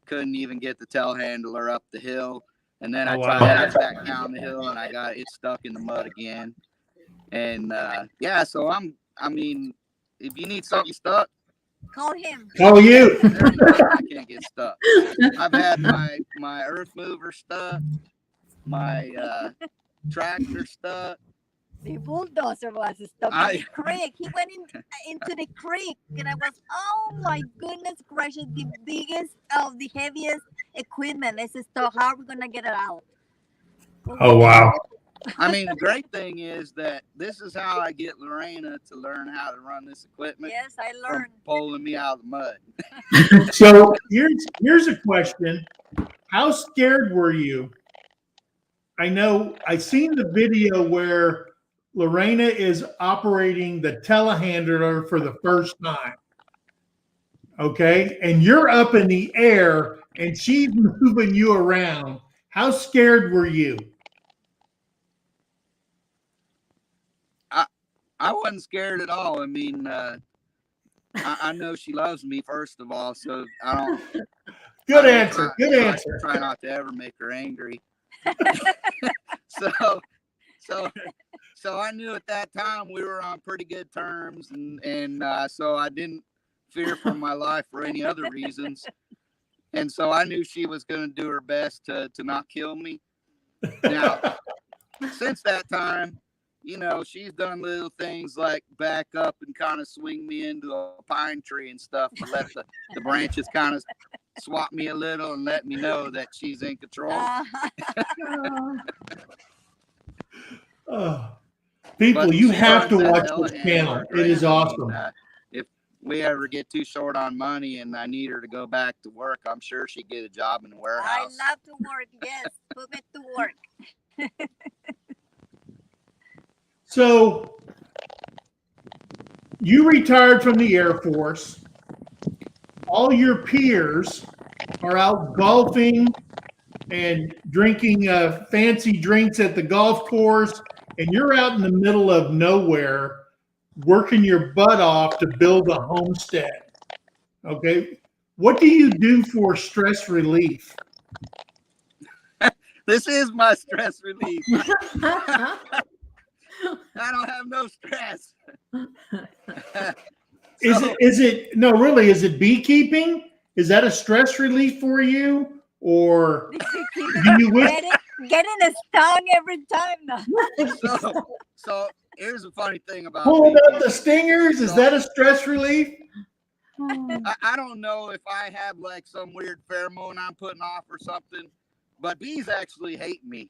Couldn't even get the telehandler up the hill. And then I tried to get back down the hill, and I got it stuck in the mud again. And so I mean, if you need something stuck, Call him. Call you. I can't get stuck. I've had my earth mover stuck, my tractor stuck. The bulldozer was stuck in the creek. He went into the creek, and I was, oh my goodness gracious, the biggest of the heaviest equipment is stuck. How are we gonna get it out? Oh wow. I mean, the great thing is that this is how I get Lorena to learn how to run this equipment. Yes, I learned. Pulling me out of the mud. So here's a question. How scared were you? I know I seen the video where Lorena is operating the telehandler for the first time. Okay. And you're up in the air and she's moving you around. How scared were you? I wasn't scared at all. I mean, I know she loves me, first of all, so I don't. Good answer. Good answer. Try not to ever make her angry. So I knew at that time we were on pretty good terms, and so I didn't fear for my life for any other reasons. And so I knew she was going to do her best to not kill me. Now, since that time, you know, she's done little things like back up and kind of swing me into a pine tree and stuff to let the branches kind of swat me a little and let me know that she's in control. People, you have to watch this channel. Right? It is awesome. If we ever get too short on money and I need her to go back to work, I'm sure she'd get a job in the warehouse. I love to work. Yes, put me to work. So you retired from the Air Force. All your peers are out golfing and drinking fancy drinks at the golf course, and you're out in the middle of nowhere working your butt off to build a homestead. Okay. What do you do for stress relief? This is my stress relief. I don't have no stress. Is it beekeeping? Is that a stress relief for you? Or do you wish getting a stung every time now? So here's a funny thing about pulling up the stingers. Is that a stress relief? I don't know if I have like some weird pheromone I'm putting off or something, but bees actually hate me.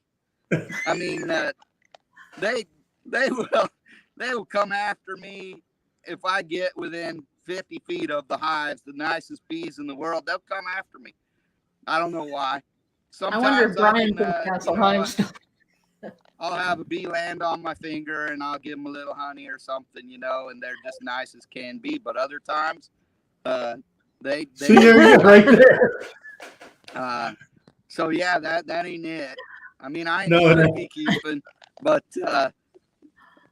I mean, they will come after me if I get within 50 feet of the hives, the nicest bees in the world. They'll come after me. I don't know why. Sometimes I wonder if Brian can cancel hives. I'll have a bee land on my finger and I'll give them a little honey or something, you know, and they're just nice as can be. But other times, they see there right there. So yeah, that ain't it. I mean, I ain't no. beekeeping, but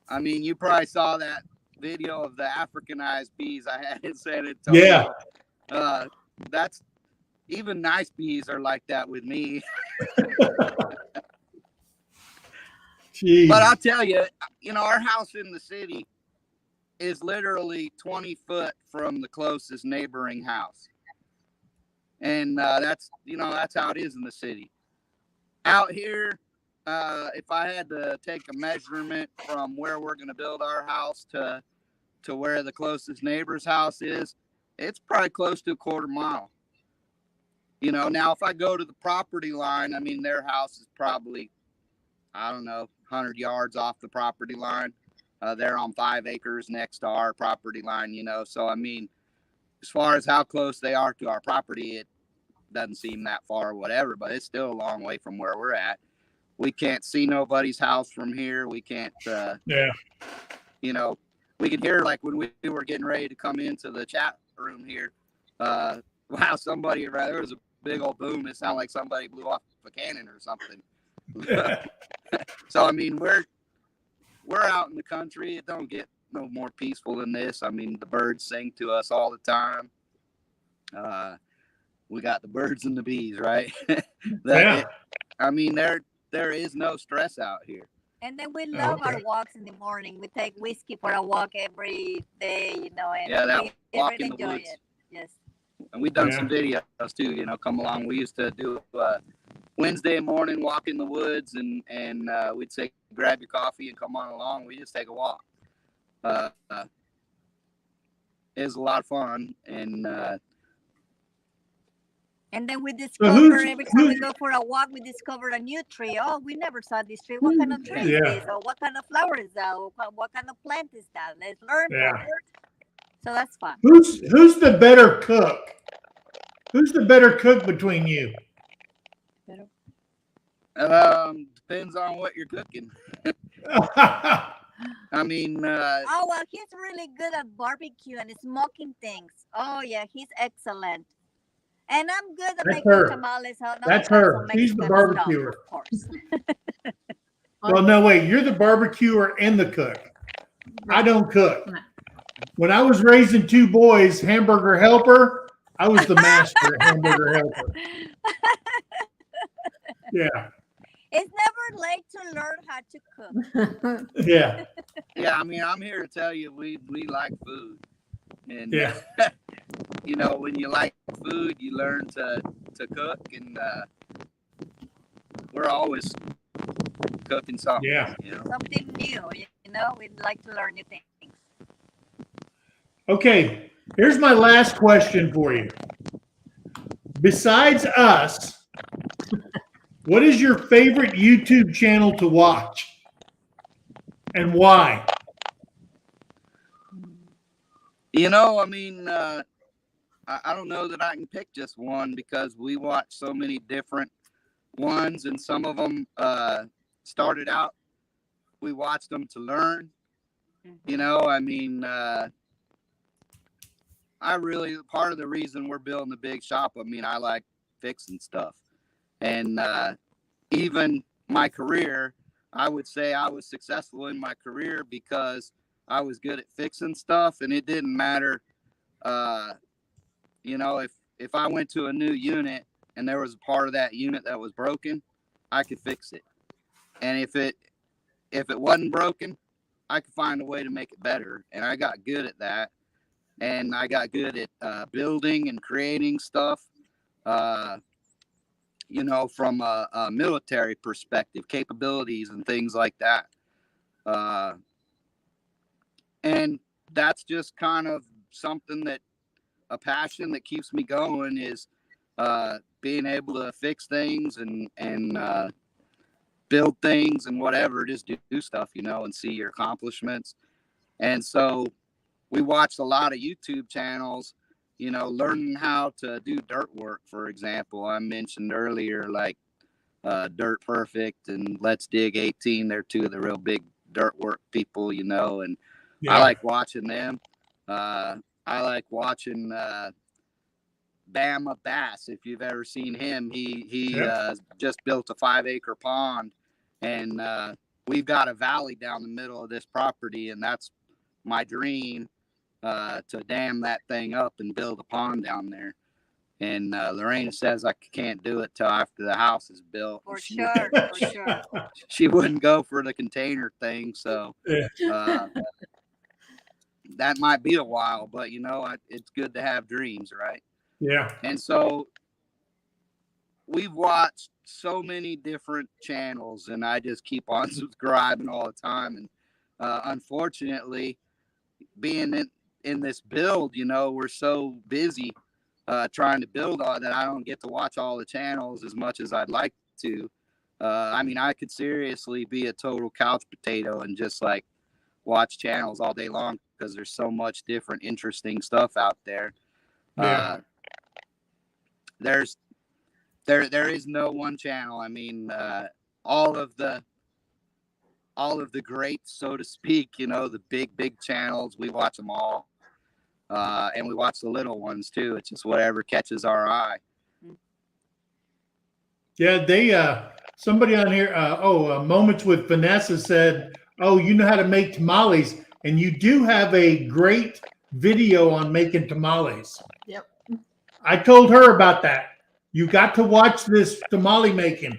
I mean, you probably saw that video of the Africanized bees I had in San Antonio. Yeah. That's even nice bees are like that with me. Jeez. But I'll tell you, you know, our house in the city is literally 20 foot from the closest neighboring house. And that's how it is in the city. Out here, if I had to take a measurement from where we're going to build our house to where the closest neighbor's house is, it's probably close to a quarter mile. You know, now if I go to the property line, I mean, their house is probably, I don't know, 100 yards off the property line. They're on 5 acres next to our property line, you know. So, I mean, as far as how close they are to our property, it doesn't seem that far or whatever, but it's still a long way from where we're at. We can't see nobody's house from here. We can't, you know, we could hear like when we were getting ready to come into the chat room here. Wow, there was a big old boom. It sounded like somebody blew off a cannon or something. So, I mean, we're out in the country. It don't get no more peaceful than this. I mean, the birds sing to us all the time. We got the birds and the bees, right? Yeah. I mean, there is no stress out here. And then we love our walks in the morning. We take whiskey for a walk every day, and that we walk really in the enjoy woods. it. Yes. And we've done some videos too, come along. We used to do Wednesday morning walk in the woods, and we'd say, grab your coffee and come on along. We just take a walk. It was a lot of fun, and then we discover every time we go for a walk, we discover a new tree. Oh, we never saw this tree. What kind of tree is this? Or what kind of flower is that? Or what kind of plant is that? Let's learn from it. So that's fun. Who's the better cook? Who's the better cook between you? Depends on what you're cooking. I mean, oh, well, he's really good at barbecue and smoking things. Oh, yeah, he's excellent. And I'm good at making tamales. That's her. She's the barbecuer. Of course. Well, no, wait. You're the barbecuer and the cook. I don't cook. When I was raising two boys, hamburger helper, I was the master hamburger helper. Yeah. It's never late to learn how to cook. Yeah. Yeah, I mean, I'm here to tell you, we like food. And, when you like food, you learn to cook. And we're always cooking something. Yeah. Something new, we'd like to learn new things. Okay, here's my last question for you. Besides us, what is your favorite YouTube channel to watch? And why? I mean, I don't know that I can pick just one, because we watch so many different ones, and some of them started out, we watched them to learn. I mean, part of the reason we're building the big shop, I mean, I like fixing stuff. And even my career, I would say I was successful in my career because I was good at fixing stuff, and it didn't matter. If I went to a new unit and there was a part of that unit that was broken, I could fix it. And if it wasn't broken, I could find a way to make it better. And I got good at that. And I got good at building and creating stuff, from a military perspective, capabilities and things like that. And that's just kind of something a passion that keeps me going, is being able to fix things and build things and whatever, just do stuff, and see your accomplishments. And so we watched a lot of YouTube channels, learning how to do dirt work, for example. I mentioned earlier, like Dirt Perfect and Let's Dig 18. They're two of the real big dirt work people, and I like watching them. I like watching Bama Bass. If you've ever seen him, he just built a 5-acre pond, and we've got a valley down the middle of this property, and that's my dream, to dam that thing up and build a pond down there. And Lorena says I can't do it till after the house is built. For sure. She wouldn't go for the container thing, so that might be a while, but it's good to have dreams, right? Yeah. And so we've watched so many different channels, and I just keep on subscribing all the time. And unfortunately, being in this build, we're so busy trying to build all that I don't get to watch all the channels as much as I'd like to. I mean, I could seriously be a total couch potato and just like watch channels all day long, because there's so much different interesting stuff out there. Yeah. There is no one channel. I mean, all of the greats, so to speak, the big channels, we watch them all. And we watch the little ones too. It's just whatever catches our eye. Yeah, somebody on here, Moments with Vanessa said, Oh, you know how to make tamales, and you do have a great video on making tamales. Yep. I told her about that. You got to watch this tamale making.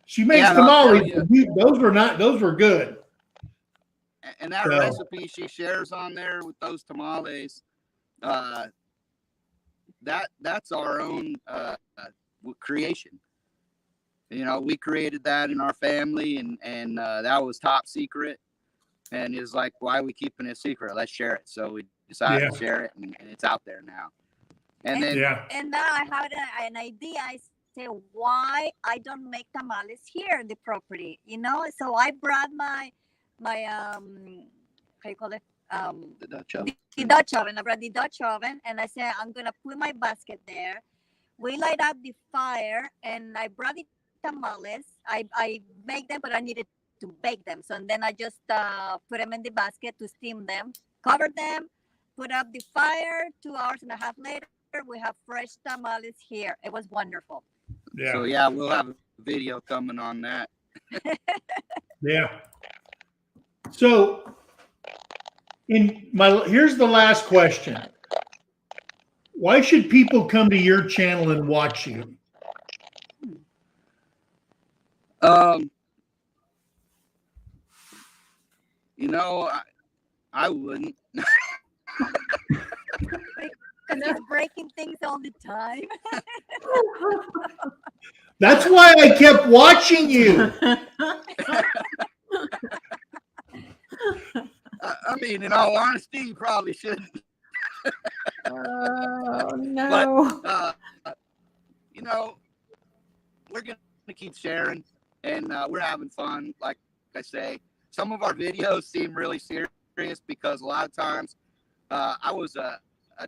She makes Yeah, and I'll tell tamales. you- Those were good. And that So- recipe she shares on there with those tamales, that's our own creation. You know, we created that in our family, and that was top secret. And it's like, why are we keeping it secret? Let's share it. So we decided to share it, and it's out there now. And then, And now I had an idea. I say, why I don't make tamales here in the property? You know, so I brought my how you call it the Dutch oven. the Dutch oven. I brought the Dutch oven, and I said I'm gonna put my basket there. We light up the fire, and I brought the tamales. I make them, but I needed to bake them. So and then I just put them in the basket to steam them, cover them, put up the fire. 2 hours and a half later, we have fresh tamales here. It was wonderful. Yeah. So yeah, we'll have a video coming on that. Yeah. So here's the last question. Why should people come to your channel and watch you? You know, I wouldn't. Because he's breaking things all the time. That's why I kept watching you. I mean, in all honesty, you probably shouldn't. Oh no. But, you know, we're going to keep sharing, and we're having fun. Like I say, some of our videos seem really serious because a lot of times I was a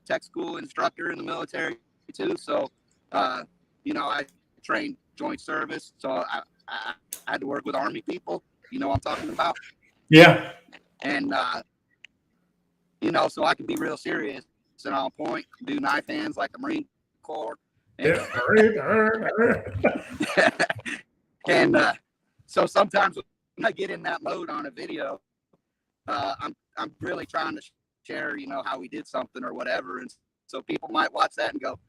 tech school instructor in the military too. So, you know, I trained joint service. So I had to work with Army people. You know what I'm talking about? Yeah. And, you know, so I can be real serious and on point, do knife hands like a Marine Corps. And, and so sometimes when I get in that mode on a video, I'm really trying to share, you know, how we did something or whatever. And so people might watch that and go,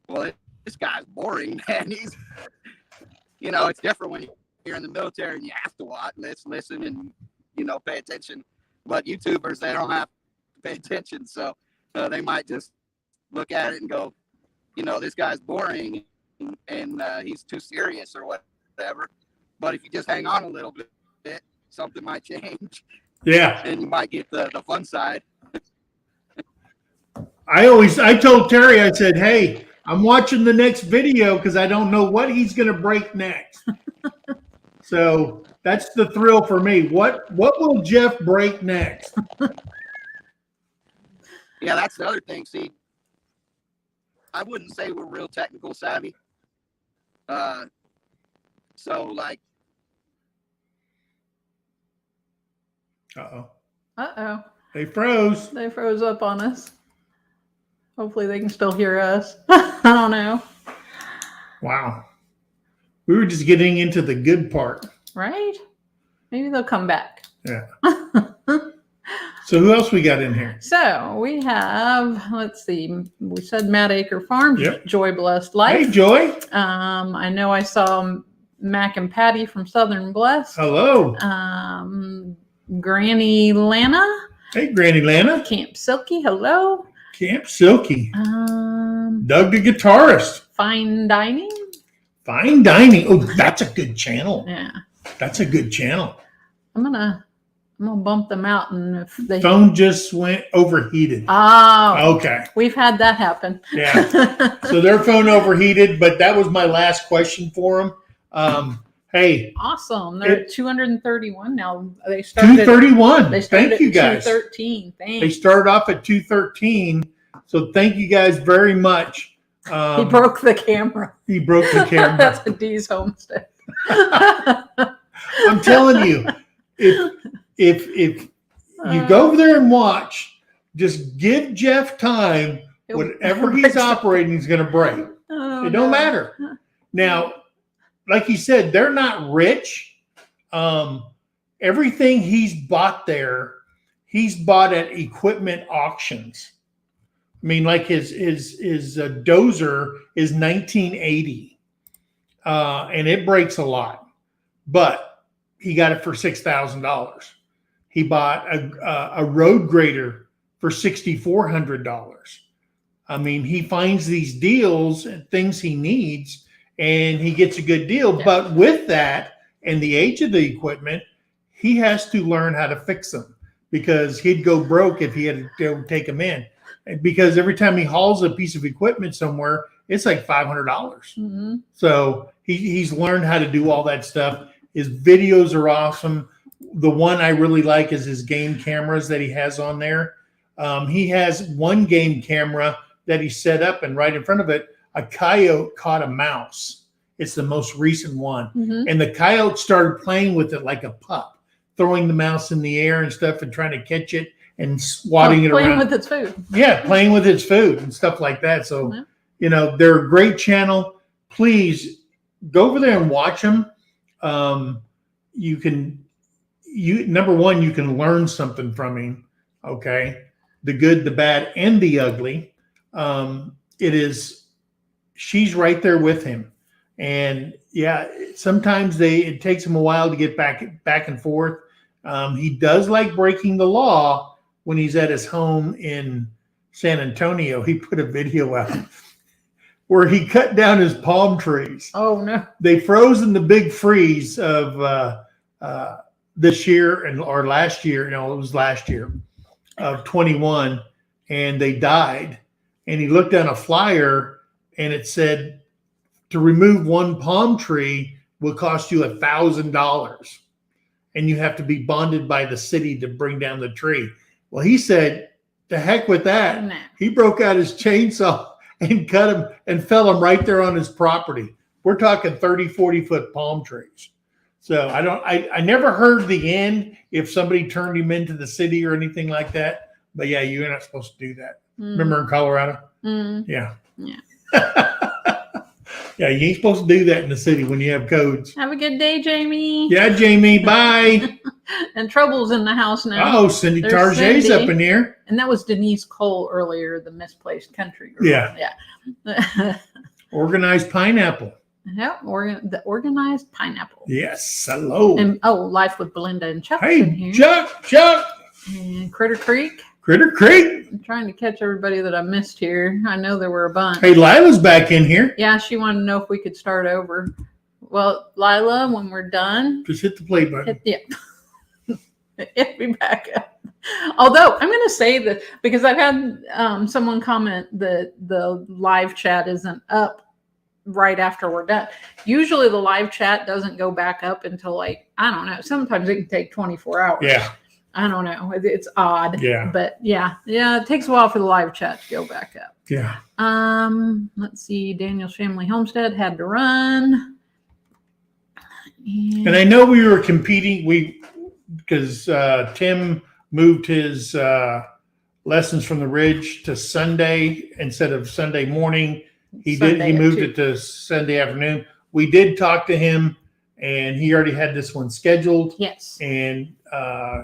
well, this guy's boring, man. He's, you know, it's different when you're in the military and you have to watch, listen and, you know, pay attention. But YouTubers, they don't have to pay attention. So they might just look at it and go, you know, this guy's boring and he's too serious or whatever. But if you just hang on a little bit, something might change. Yeah. And you might get the fun side. I told Terry, I said, hey, I'm watching the next video because I don't know what he's going to break next. So that's the thrill for me. What will Jeff break next? Yeah, that's the other thing. See, I wouldn't say we're real technical savvy. So like. Uh-oh. They froze. They froze up on us. Hopefully they can still hear us. I don't know. Wow. We were just getting into the good part. Right? Maybe they'll come back. Yeah. So who else we got in here? So we have, let's see, we said Matt Acre Farms, Yep. Joy Blessed Life. Hey, Joy. I know I saw Mac and Patty from Southern Blessed. Hello. Granny Lana. Hey, Granny Lana. Camp Silky, hello. Camp Silky. Doug the guitarist. Fine Dining. Fine Dining. Oh, that's a good channel. Yeah. That's a good channel. I'm gonna bump them out, and if they Phone just went overheated. Oh, Okay. we've had that happen. Yeah. So their phone overheated, but that was my last question for them. Hey. Awesome. They're at 231 now. They started 231. They started Thank you at guys. 213. Thanks. They started off at 213. So thank you guys very much. He broke the camera. He broke the camera. That's a D's homestead. I'm telling you, if you go over there and watch, just give Jeff time. Whatever he's operating, he's going to break. Oh, It don't matter. Now, like you said, they're not rich. everything he's bought there, he's bought at equipment auctions. I mean, like his dozer is 1980, and it breaks a lot, but he got it for $6,000. He bought a road grader for $6,400. I mean, he finds these deals and things he needs, and he gets a good deal. Yeah. But with that and the age of the equipment, he has to learn how to fix them, because he'd go broke if he had to go take them in. Because every time he hauls a piece of equipment somewhere, it's like $500. Mm-hmm. So he's learned how to do all that stuff. His videos are awesome. The one I really like is his game cameras that he has on there. He has one game camera that he set up, and right in front of it, a coyote caught a mouse. It's the most recent one. Mm-hmm. And the coyote started playing with it like a pup, throwing the mouse in the air and stuff and trying to catch it and swatting it playing around. with its food. Yeah, playing with its food and stuff like that. So, Yeah. you know, they're a great channel. Please go over there and watch them. Number one, you can learn something from him. Okay. The good, the bad, and the ugly. She's right there with him. And yeah, sometimes it takes him a while to get back and forth. He does like breaking the law when he's at his home in San Antonio. He put a video out where he cut down his palm trees. Oh no! They froze in the big freeze of this year or last year. No, it was last year of 21, and they died. And he looked on a flyer, and it said to remove one palm tree will cost you $1,000, and you have to be bonded by the city to bring down the tree. Well, he said, "The heck with that." Nah. He broke out his chainsaw and cut him and fell him right there on his property. We're talking 30, 40-foot palm trees. So I never heard the end if somebody turned him into the city or anything like that. But yeah, you're not supposed to do that. Remember in Colorado? Yeah. Yeah. Yeah, you ain't supposed to do that in the city when you have codes. Have a good day, Jamie. Yeah, Jamie, bye. And Trouble's in the house now. Oh, Cindy There's Tarjay's Cindy. up in here. And that was Denise Cole earlier, the misplaced country girl. Yeah. Yeah. Organized pineapple. Yep. The organized pineapple. Yes, hello. And Life with Belinda and Chuck's Hey, in here. Chuck. And Critter Creek. Critter Creek. I'm trying to catch everybody that I missed here. I know there were a bunch. Hey, Lila's back in here. Yeah, she wanted to know if we could start over. Well, Lila, when we're done, Just hit the play button. It'll be back up. Although I'm going to say that because I've had someone comment that the live chat isn't up right after we're done. Usually the live chat doesn't go back up until I don't know. Sometimes it can take 24 hours. Yeah. I don't know. It's odd. Yeah. But yeah, it takes a while for the live chat to go back up. Yeah. Let's see. Daniel's Family Homestead had to run. And I know we were competing. Because Tim moved his lessons from the Ridge to Sunday instead of Sunday morning. He moved it to Sunday afternoon. We did talk to him, and he already had this one scheduled. Yes. And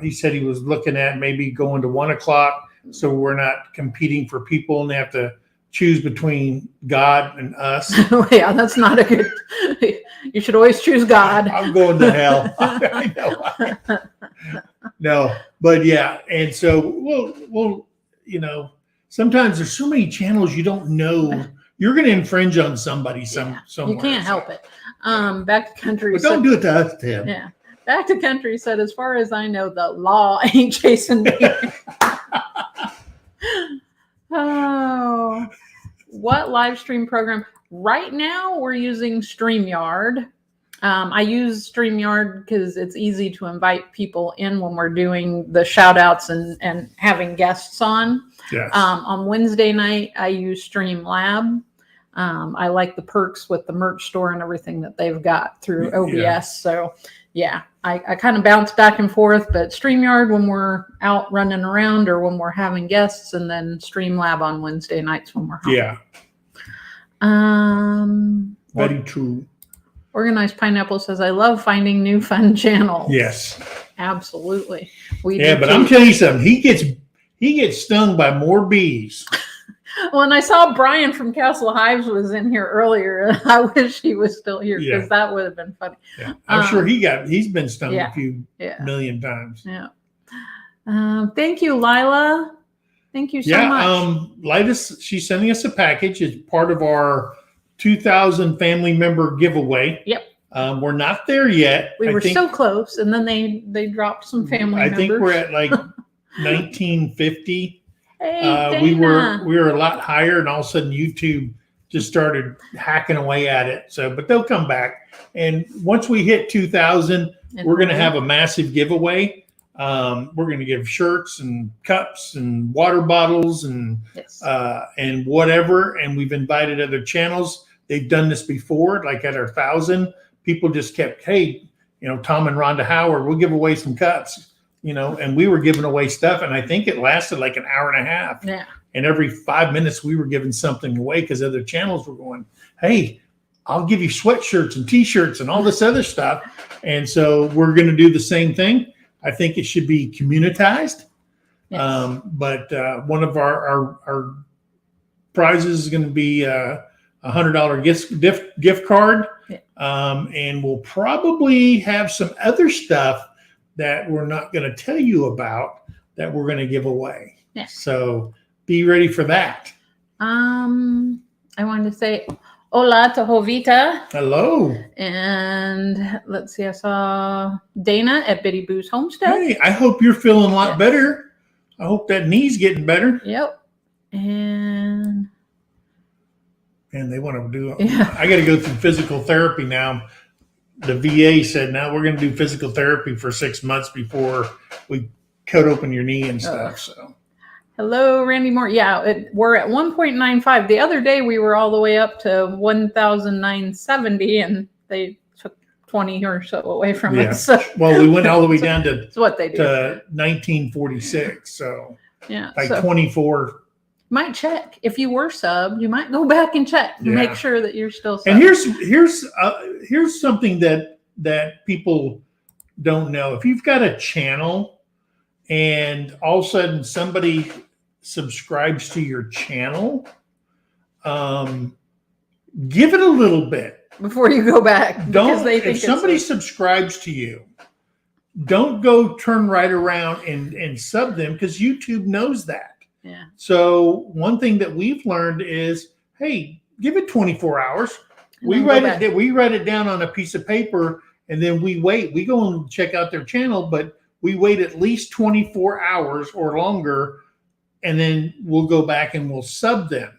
he said he was looking at maybe going to 1:00, so we're not competing for people and they have to choose between God and us. Yeah, that's not a good. You should always choose God. I'm going to hell. I know. No, but yeah, and so we'll sometimes there's so many channels you don't know. You're going to infringe on somebody somewhere. You can't help it. Back to Country. But don't do it to us, Tim. Yeah. Back to Country said, as far as I know, the law ain't chasing me. Oh, what live stream program? Right now, we're using StreamYard. I use StreamYard because it's easy to invite people in when we're doing the shout outs and having guests on. Yes. On Wednesday night, I use Streamlab. I like the perks with the merch store and everything that they've got through OBS. Yeah. So yeah, I kind of bounce back and forth, but StreamYard when we're out running around or when we're having guests, and then Streamlab on Wednesday nights when we're home. Yeah. Very true. Organized Pineapple says, I love finding new fun channels. Yes. Absolutely. We Yeah, do but too. I'm telling you something. He gets stung by more bees. Well, and I saw Brian from Castle Hives was in here earlier. I wish he was still here because that would have been funny. Yeah. I'm sure he's been stung yeah. a few million times. Yeah. Thank you, Lila. Thank you so much. Lila's, she's sending us a package. It's part of our 2,000 family member giveaway. Yep. We're not there yet. We were so close, and then they dropped some family members. I think we're at like 1950. Hey, we were a lot higher, and all of a sudden YouTube just started hacking away at it. So, but they'll come back. And once we hit 2,000, we're going to have a massive giveaway. We're going to give shirts and cups and water bottles and whatever. And we've invited other channels. They've done this before, like at our 1,000. People just kept, hey, Tom and Rhonda Howard, we'll give away some cups. And we were giving away stuff, and I think it lasted like an hour and a half. Yeah. And every 5 minutes we were giving something away because other channels were going, hey, I'll give you sweatshirts and T-shirts and all this other stuff. And so we're going to do the same thing. I think it should be communitized. Yes. But one of our prizes is going to be a $100 gift card. Yeah. And we'll probably have some other stuff that we're not going to tell you about that we're going to give away. Yeah. So be ready for that. I wanted to say hola to Jovita. Hello. And let's see, I saw Dana at Bitty Boo's Homestead. Hey, I hope you're feeling a lot better. I hope that knee's getting better. Yep. And they want to do it. Yeah. I got to go through physical therapy now. The VA said, now we're going to do physical therapy for 6 months before we cut open your knee and stuff. So, hello, Randy Moore. Yeah, we're at 1.95. The other day we were all the way up to 1,970, and they took 20 or so away from us. So. Well, we went all the way down to that's what they do. To 1946. So, yeah, like 24. Might check if you were subbed. You might go back and check to make sure that you're still subbed. And here's something that people don't know. If you've got a channel and all of a sudden somebody subscribes to your channel, give it a little bit before you go back. If somebody subscribes to you, don't go turn right around and sub them, because YouTube knows that. Yeah. So one thing that we've learned is, hey, give it 24 hours. We write it down on a piece of paper, and then we wait. We go and check out their channel, but we wait at least 24 hours or longer, and then we'll go back and we'll sub them,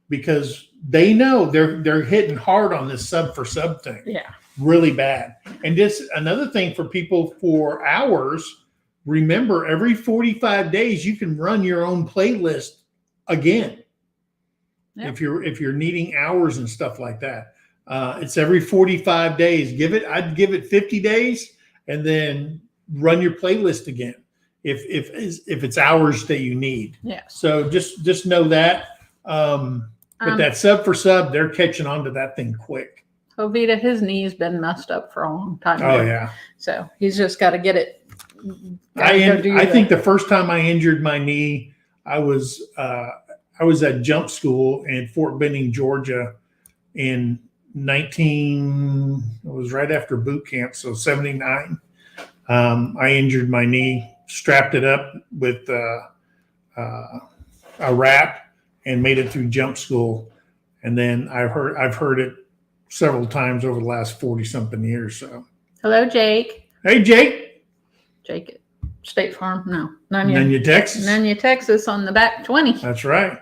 because they know they're hitting hard on this sub for sub thing. Yeah. Really bad. And just another thing for people for hours. Remember, every 45 days you can run your own playlist again. Yep. If you're needing hours and stuff like that. It's every 45 days. I'd give it 50 days and then run your playlist again if it's hours that you need. Yeah. So just know that. But that sub for sub, they're catching on to that thing quick. Jovita, his knee's been messed up for a long time. Oh yeah. So he's just got to get it. I think the first time I injured my knee, I was at jump school in Fort Benning, Georgia, in it was right after boot camp, so 79. I injured my knee, strapped it up with a wrap, and made it through jump school. And then I've heard it several times over the last 40-something years. So, hello, Jake. Hey, Jake. Jake, State Farm. No, Nunya, Texas. Nunya, Texas, on the back 20. That's right.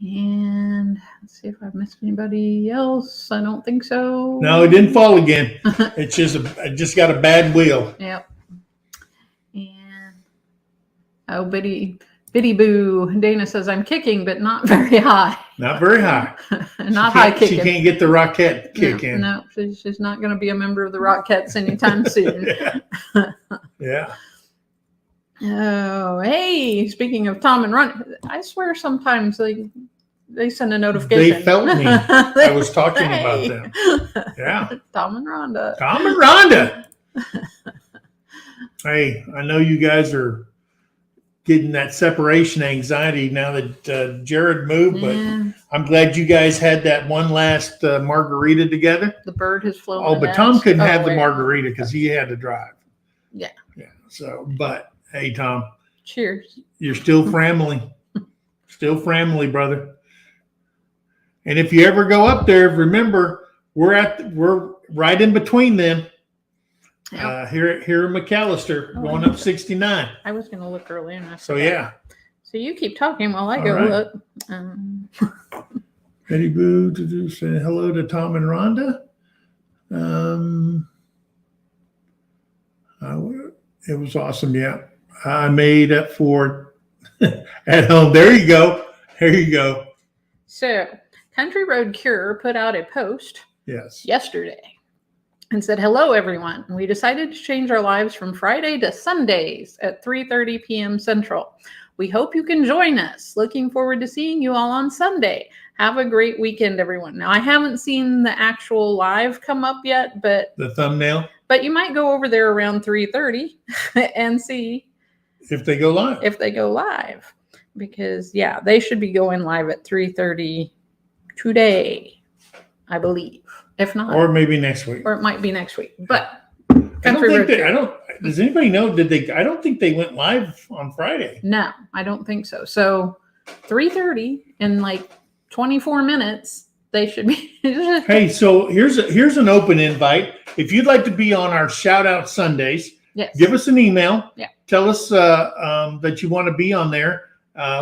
And let's see if I've missed anybody else. I don't think so. No, it didn't fall again. It just got a bad wheel. Yep. And Bitty Boo. Dana says, I'm kicking, but not very high. Not very high. Not high kicking. She can't get the Rockette kick in. No, she's not going to be a member of the Rockettes anytime soon. Yeah. Oh, hey, speaking of Tom and Ron, I swear sometimes They sent a notification. They felt me. I was talking about Hey. them. Yeah. Tom and Rhonda. Tom and Rhonda. Hey, I know you guys are getting that separation anxiety now that Jared moved, but Yeah, I'm glad you guys had that one last margarita together. the bird has flown. Oh, the but Tom nest. couldn't have the wait. margarita because he had to drive. Yeah. Yeah. So, but hey, Tom, Cheers. you're still family. Still family, brother. And if you ever go up there, remember we're right in between them. Yeah. Here in McAllister, Oh, going I up 69. I was going to look earlier. And I So forgot. yeah. So you keep talking while I All go right. look. Betty Boo to do say hello to Tom and Rhonda. It was awesome. Yeah, I made up for it at home. There you go. There you go. So Country Road Cure put out a post Yes. yesterday and said, hello, everyone. We decided to change our lives from Friday to Sundays at 3:30 p.m. Central. We hope you can join us. Looking forward to seeing you all on Sunday. Have a great weekend, everyone. Now, I haven't seen the actual live come up yet, but The thumbnail. you might go over there around 3:30 and see If they go live. if they go live. Because, yeah, they should be going live at 3:30 today, I believe. If not, Or maybe next week. or it might be next week. But I don't think Road I don't. Does anybody know? I don't think they went live on Friday. No, I don't think so. So 3:30 in like 24 minutes, they should be. Hey, so here's an open invite. If you'd like to be on our shout out Sundays, Yes. give us an email. Yeah. Tell us that you want to be on there.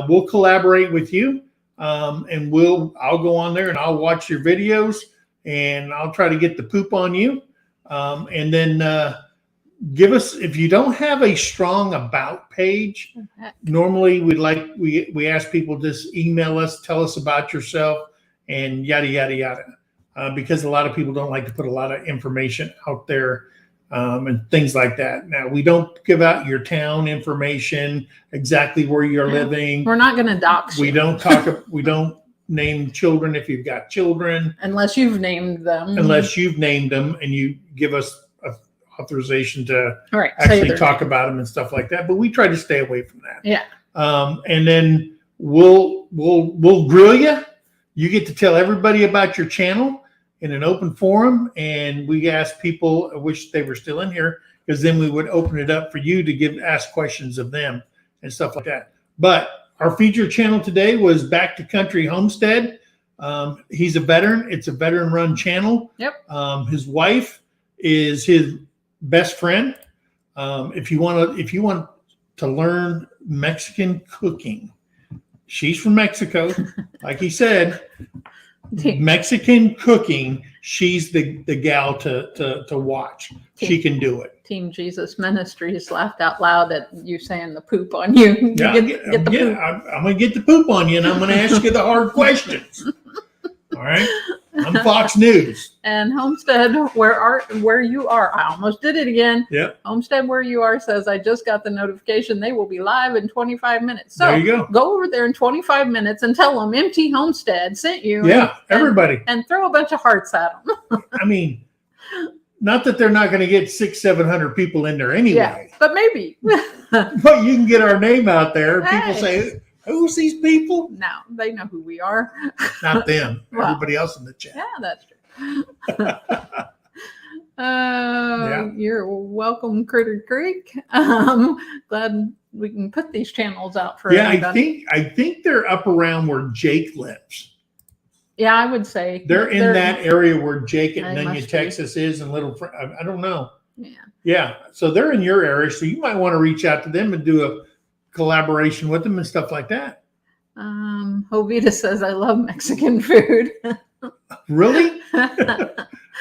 We'll collaborate with you, and I'll go on there and I'll watch your videos and I'll try to get the poop on you, and then give us, if you don't have a strong about page. Normally, we ask people just email us, tell us about yourself, and yada yada yada, because a lot of people don't like to put a lot of information out there, and things like that. Now, we don't give out your town information, exactly where you're living. We're not going to dox We you don't talk. We don't name children if you've got children, unless you've named them. unless you've named them and you give us authorization to All right, say actually their talk name. about them and stuff like that. But we try to stay away from that. Yeah. And then we'll grill you. You get to tell everybody about your channel in an open forum. And we ask people, I wish they were still in here, because then we would open it up for you to ask questions of them and stuff like that. But our featured channel today was Back to Country Homestead. He's a veteran. It's a veteran run channel. Yep. His wife is his best friend. If you want to learn Mexican cooking, she's from Mexico. Like he said, Mexican cooking, she's the gal to watch. She can do it. Team Jesus Ministries laughed out loud at you saying the poop on you. You get the poop. I'm going to get the poop on you, and I'm going to ask you the hard questions. All right? I'm Fox News. And Homestead, where you are, I almost did it again. Yep. Homestead, where you are, says I just got the notification they will be live in 25 minutes. So There you go over there in 25 minutes and tell them MT Homestead sent you. Yeah, everybody. And throw a bunch of hearts at them. I mean, not that they're not going to get 600-700 people in there anyway. Yeah, but maybe. But you can get our name out there. Hey. People say, who's these people? No, they know who we are. Not them. Well, Everybody else in the chat. Yeah, that's true. You're welcome, Critter Creek. Glad we can put these channels out for everybody. I think they're up around where Jake lives. Yeah, I would say They're in that area where Jake at They Nunya, must be. Texas is, and I don't know. Yeah. Yeah, so they're in your area, so you might want to reach out to them and do a collaboration with them and stuff like that. Jovita says I love Mexican food. Really?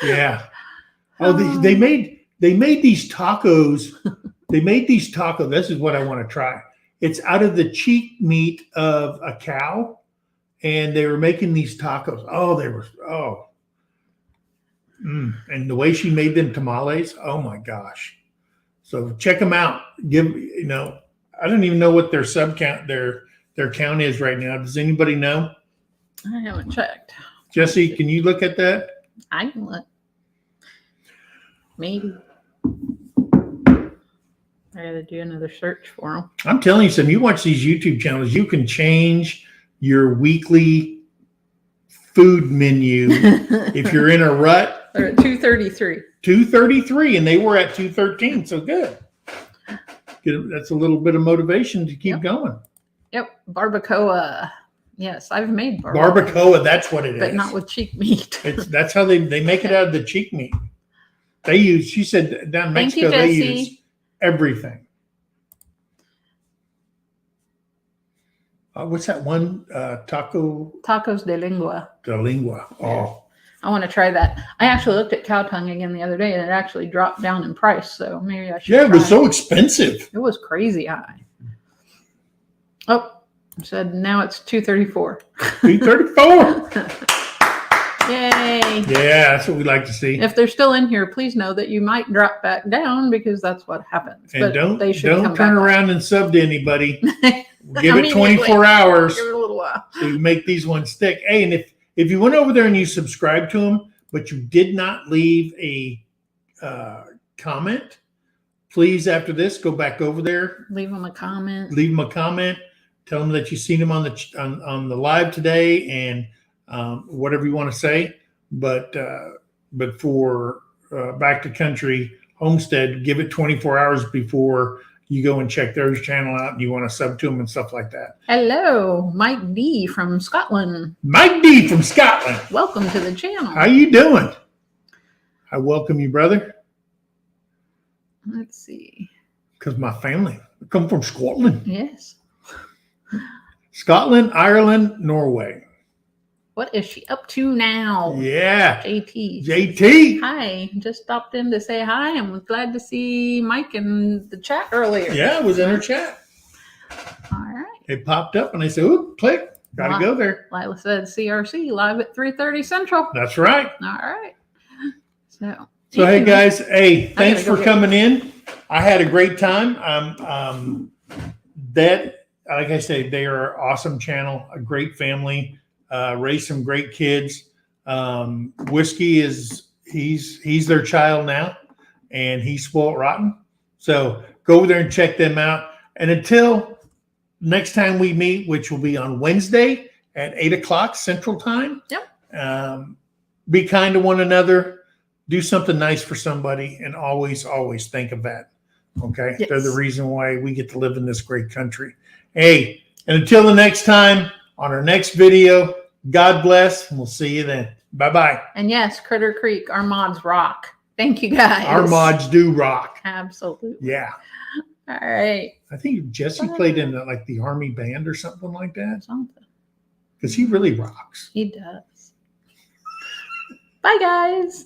Yeah. Oh, they made these tacos. They made these tacos. This is what I want to try. It's out of the cheek meat of a cow, and they were making these tacos. Oh, they were and the way she made them tamales. Oh my gosh! So check them out. I don't even know what their count is right now. Does anybody know? I haven't checked. Jesse, can you look at that? I can look. Maybe. I gotta do another search for them. I'm telling you something. You watch these YouTube channels, you can change your weekly food menu if you're in a rut. They're at 233. 233, and they were at 213. So good. That's a little bit of motivation to keep going. Yep, barbacoa. Yes, I've made barbacoa. Barbacoa, that's what it is. But not with cheek meat. That's how they make it out of the cheek meat. They use, she said down in Thank you, Mexico, they Jesse. use everything. What's that one? Tacos de lengua. De lengua. Oh, I want to try that. I actually looked at cow tongue again the other day, and it actually dropped down in price. So maybe I should. yeah, it was try so expensive. It was crazy high. Oh, it said now it's 234. 234. Yay! Yeah, that's what we like to see. If they're still in here, please know that you might drop back down because that's what happens. And But don't they should come turn back around and sub to anybody. Give it Immediately. 24 hours Give it a little while. so you make these ones stick. Hey, and if you went over there and you subscribed to them, but you did not leave a comment, please, after this, go back over there, Leave them a comment. leave them a comment, tell them that you've seen them on the live today, and whatever you want to say. But for Back to Country Homestead, give it 24 hours before you go and check their channel out and you want to sub to them and stuff like that. Hello, Mike D from Scotland. Mike D from Scotland. Welcome to the channel. How you doing? I welcome you, brother. Let's see. Because my family come from Scotland. Yes. Scotland, Ireland, Norway. What is she up to now? Yeah. JT. JT. Hi. Just stopped in to say hi and was glad to see Mike in the chat earlier. Yeah, it was in her chat. All right. It popped up and I said, "Ooh, click. Got to go there." Lila said CRC live at 3:30 Central. That's right. All right. So Hey guys, hey, thanks gotta go for get- coming in. I had a great time. That, like I say, they are an awesome channel, a great family, raised some great kids. Whiskey he's their child now, and he's spoiled rotten. So go over there and check them out. And until next time we meet, which will be on Wednesday at 8:00 Central Time. Yep. Be kind to one another. Do something nice for somebody, and always, always think of that. Okay? Yes. They're the reason why we get to live in this great country. Hey, and until the next time, on our next video, God bless, and we'll see you then. Bye-bye. And yes, Critter Creek, our mods rock. Thank you guys. Our mods do rock. Absolutely. Yeah. All right. I think Jesse played in like the Army band or something like that, Something. because he really rocks. He does. Bye, guys.